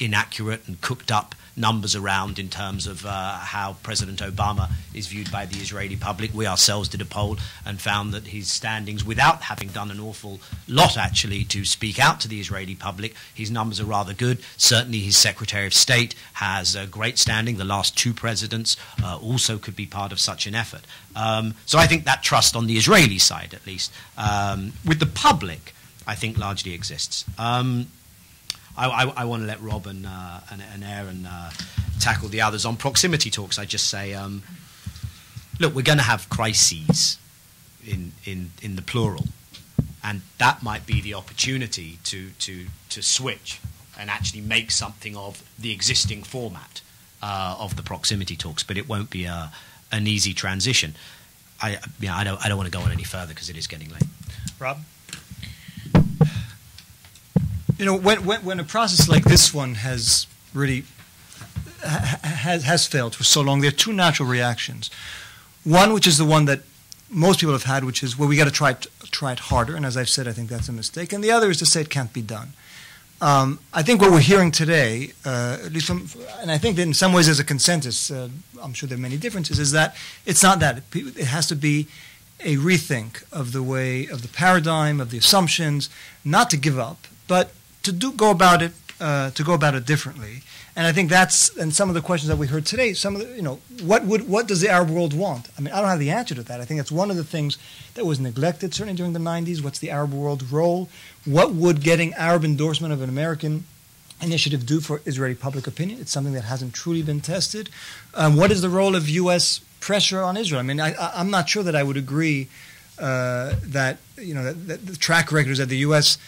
inaccurate and cooked up numbers around in terms of how President Obama is viewed by the Israeli public. We ourselves did a poll and found that his standings, without having done an awful lot actually to speak out to the Israeli public, his numbers are rather good. Certainly his Secretary of State has a great standing. The last two presidents also could be part of such an effort. So I think that trust on the Israeli side, at least, with the public, I think largely exists. I want to let Rob and Aaron tackle the others. On proximity talks, I just say, look, we're going to have crises in the plural, and that might be the opportunity to switch and actually make something of the existing format of the proximity talks, but it won't be an easy transition. I don't want to go on any further because it is getting late. Rob? When a process like this one has really has failed for so long, there are two natural reactions. One, which is the one that most people have had, which is, well, we got to try it harder. And as I've said, I think that's a mistake. And the other is to say it can't be done. I think what we're hearing today, at least and I think that in some ways there's a consensus, I'm sure there are many differences, is that it's not that. It has to be a rethink of the way, of the paradigm, of the assumptions, not to give up, but to go about it differently. And I think and some of the questions that we heard today, what does the Arab world want? I don't have the answer to that. I think that's one of the things that was neglected, certainly during the 90s. What's the Arab world role? What would getting Arab endorsement of an American initiative do for Israeli public opinion? It's something that hasn't truly been tested. What is the role of U.S. pressure on Israel? I'm not sure that I would agree that the track records that the U.S.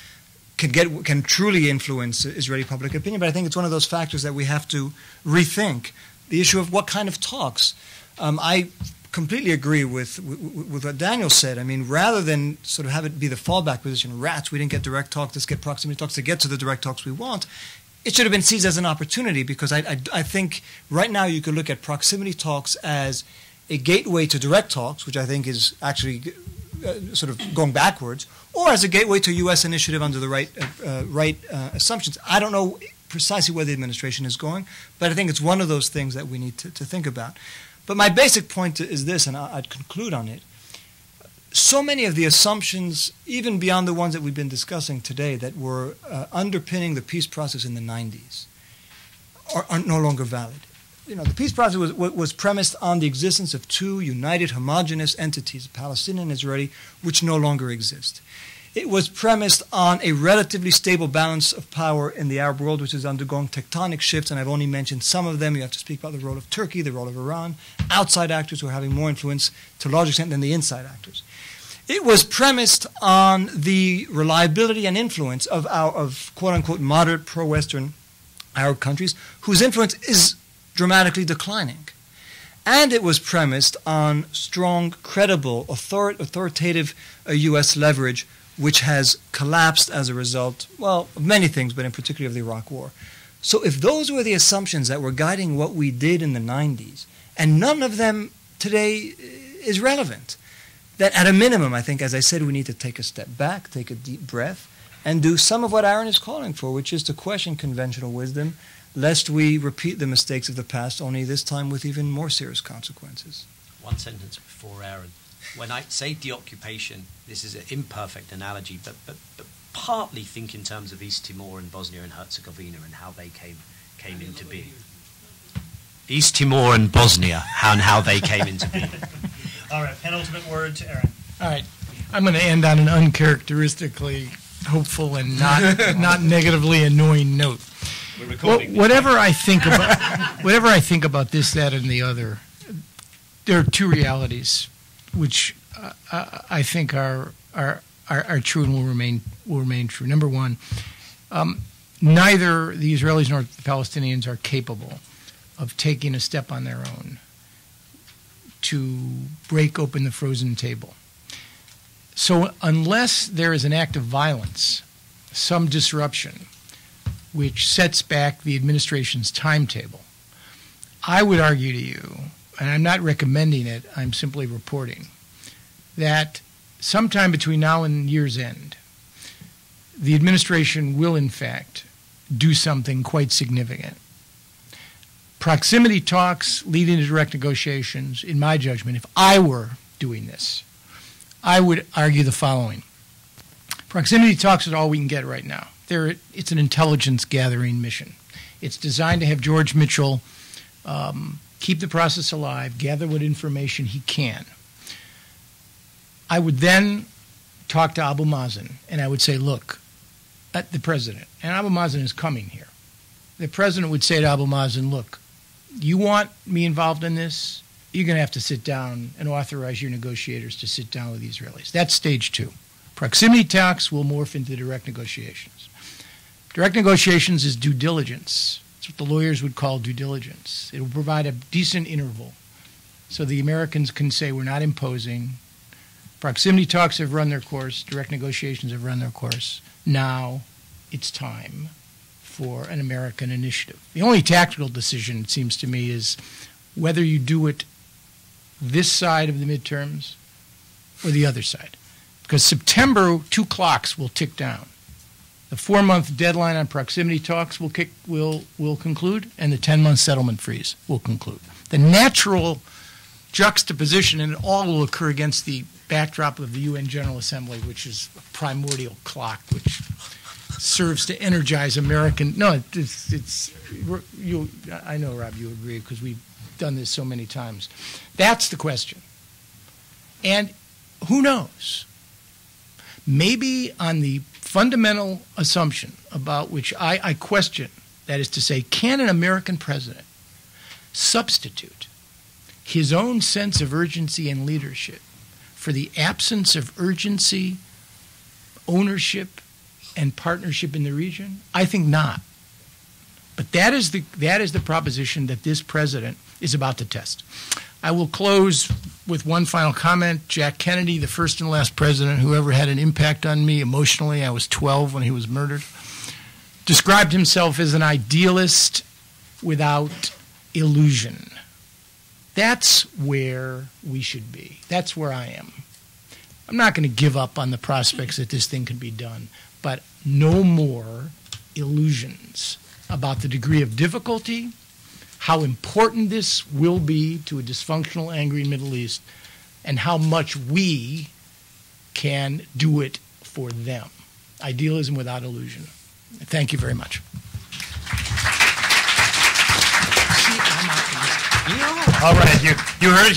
can truly influence Israeli public opinion, but I think it's one of those factors that we have to rethink. The issue of what kind of talks. I completely agree with what Daniel said. Rather than sort of have it be the fallback position, rats, we didn't get direct talks, let's get proximity talks to get to the direct talks we want. it should have been seized as an opportunity, because I think right now you could look at proximity talks as a gateway to direct talks, which I think is actually sort of going backwards, or as a gateway to U.S. initiative under the right assumptions. I don't know precisely where the administration is going, but I think it's one of those things that we need to think about. But my basic point is this, and I'd conclude on it. So many of the assumptions, even beyond the ones that we've been discussing today, that were underpinning the peace process in the 90s are no longer valid. You know, the peace process was premised on the existence of two united, homogeneous entities, Palestinian and Israeli, which no longer exist. It was premised on a relatively stable balance of power in the Arab world, which is undergoing tectonic shifts, and I've only mentioned some of them. You have to speak about the role of Turkey, the role of Iran, outside actors who are having more influence to a large extent than the inside actors. It was premised on the reliability and influence of quote-unquote moderate pro-Western Arab countries, whose influence is dramatically declining. And it was premised on strong, credible, authoritative U.S. leverage, which has collapsed as a result, well, of many things, but in particular of the Iraq War. So if those were the assumptions that were guiding what we did in the 90s, and none of them today is relevant, then at a minimum, I think, as I said, we need to take a step back, take a deep breath, and do some of what Aaron is calling for, which is to question conventional wisdom, lest we repeat the mistakes of the past, only this time with even more serious consequences. One sentence before Aaron. When I say deoccupation, this is an imperfect analogy, but partly think in terms of East Timor and Bosnia and Herzegovina and how they came into being. East Timor and Bosnia, and how they came into being. All right, penultimate word to Aaron. All right, I'm going to end on an uncharacteristically hopeful and not negatively annoying note. Whatever I think about this, that, and the other, there are two realities which I think are true and will remain true. Number one, neither the Israelis nor the Palestinians are capable of taking a step on their own to break open the frozen table. So unless there is an act of violence, some disruption, which sets back the administration's timetable, I would argue to you, and I'm not recommending it, I'm simply reporting, that sometime between now and year's end, the administration will, in fact, do something quite significant. Proximity talks leading to direct negotiations, in my judgment, if I were doing this, I would argue the following. Proximity talks is all we can get right now. It's an intelligence gathering mission. It's designed to have George Mitchell keep the process alive, gather what information he can. I would then talk to Abu Mazen, and I would say, look, at the president, and Abu Mazen is coming here. The president would say to Abu Mazen, look, you want me involved in this? You're going to have to sit down and authorize your negotiators to sit down with the Israelis. That's stage two. Proximity talks will morph into direct negotiations. Direct negotiations is due diligence. It's what the lawyers would call due diligence. It will provide a decent interval so the Americans can say we're not imposing. Proximity talks have run their course. Direct negotiations have run their course. Now it's time for an American initiative. The only tactical decision, it seems to me, is whether you do it this side of the midterms or the other side. Because September, 2 clocks will tick down. The 4-month deadline on proximity talks will conclude, and the 10-month settlement freeze will conclude. The natural juxtaposition, and it all will occur against the backdrop of the UN General Assembly, which is a primordial clock, which serves to energize American. No, I know, Rob, you agree, because we've done this so many times. That's the question. And who knows? Maybe on the fundamental assumption about which I question, that is to say, can an American president substitute his own sense of urgency and leadership for the absence of urgency, ownership, and partnership in the region? I think not. But that is the proposition that this president is about to test. I will close with one final comment. Jack Kennedy, the first and last president who ever had an impact on me emotionally. I was 12 when he was murdered. described himself as an idealist without illusion. That's where we should be. That's where I am. I'm not going to give up on the prospects that this thing can be done, but no more illusions about the degree of difficulty, how important this will be to a dysfunctional, angry Middle East, and how much we can do it for them. Idealism without illusion. Thank you very much. All right, you heard it here.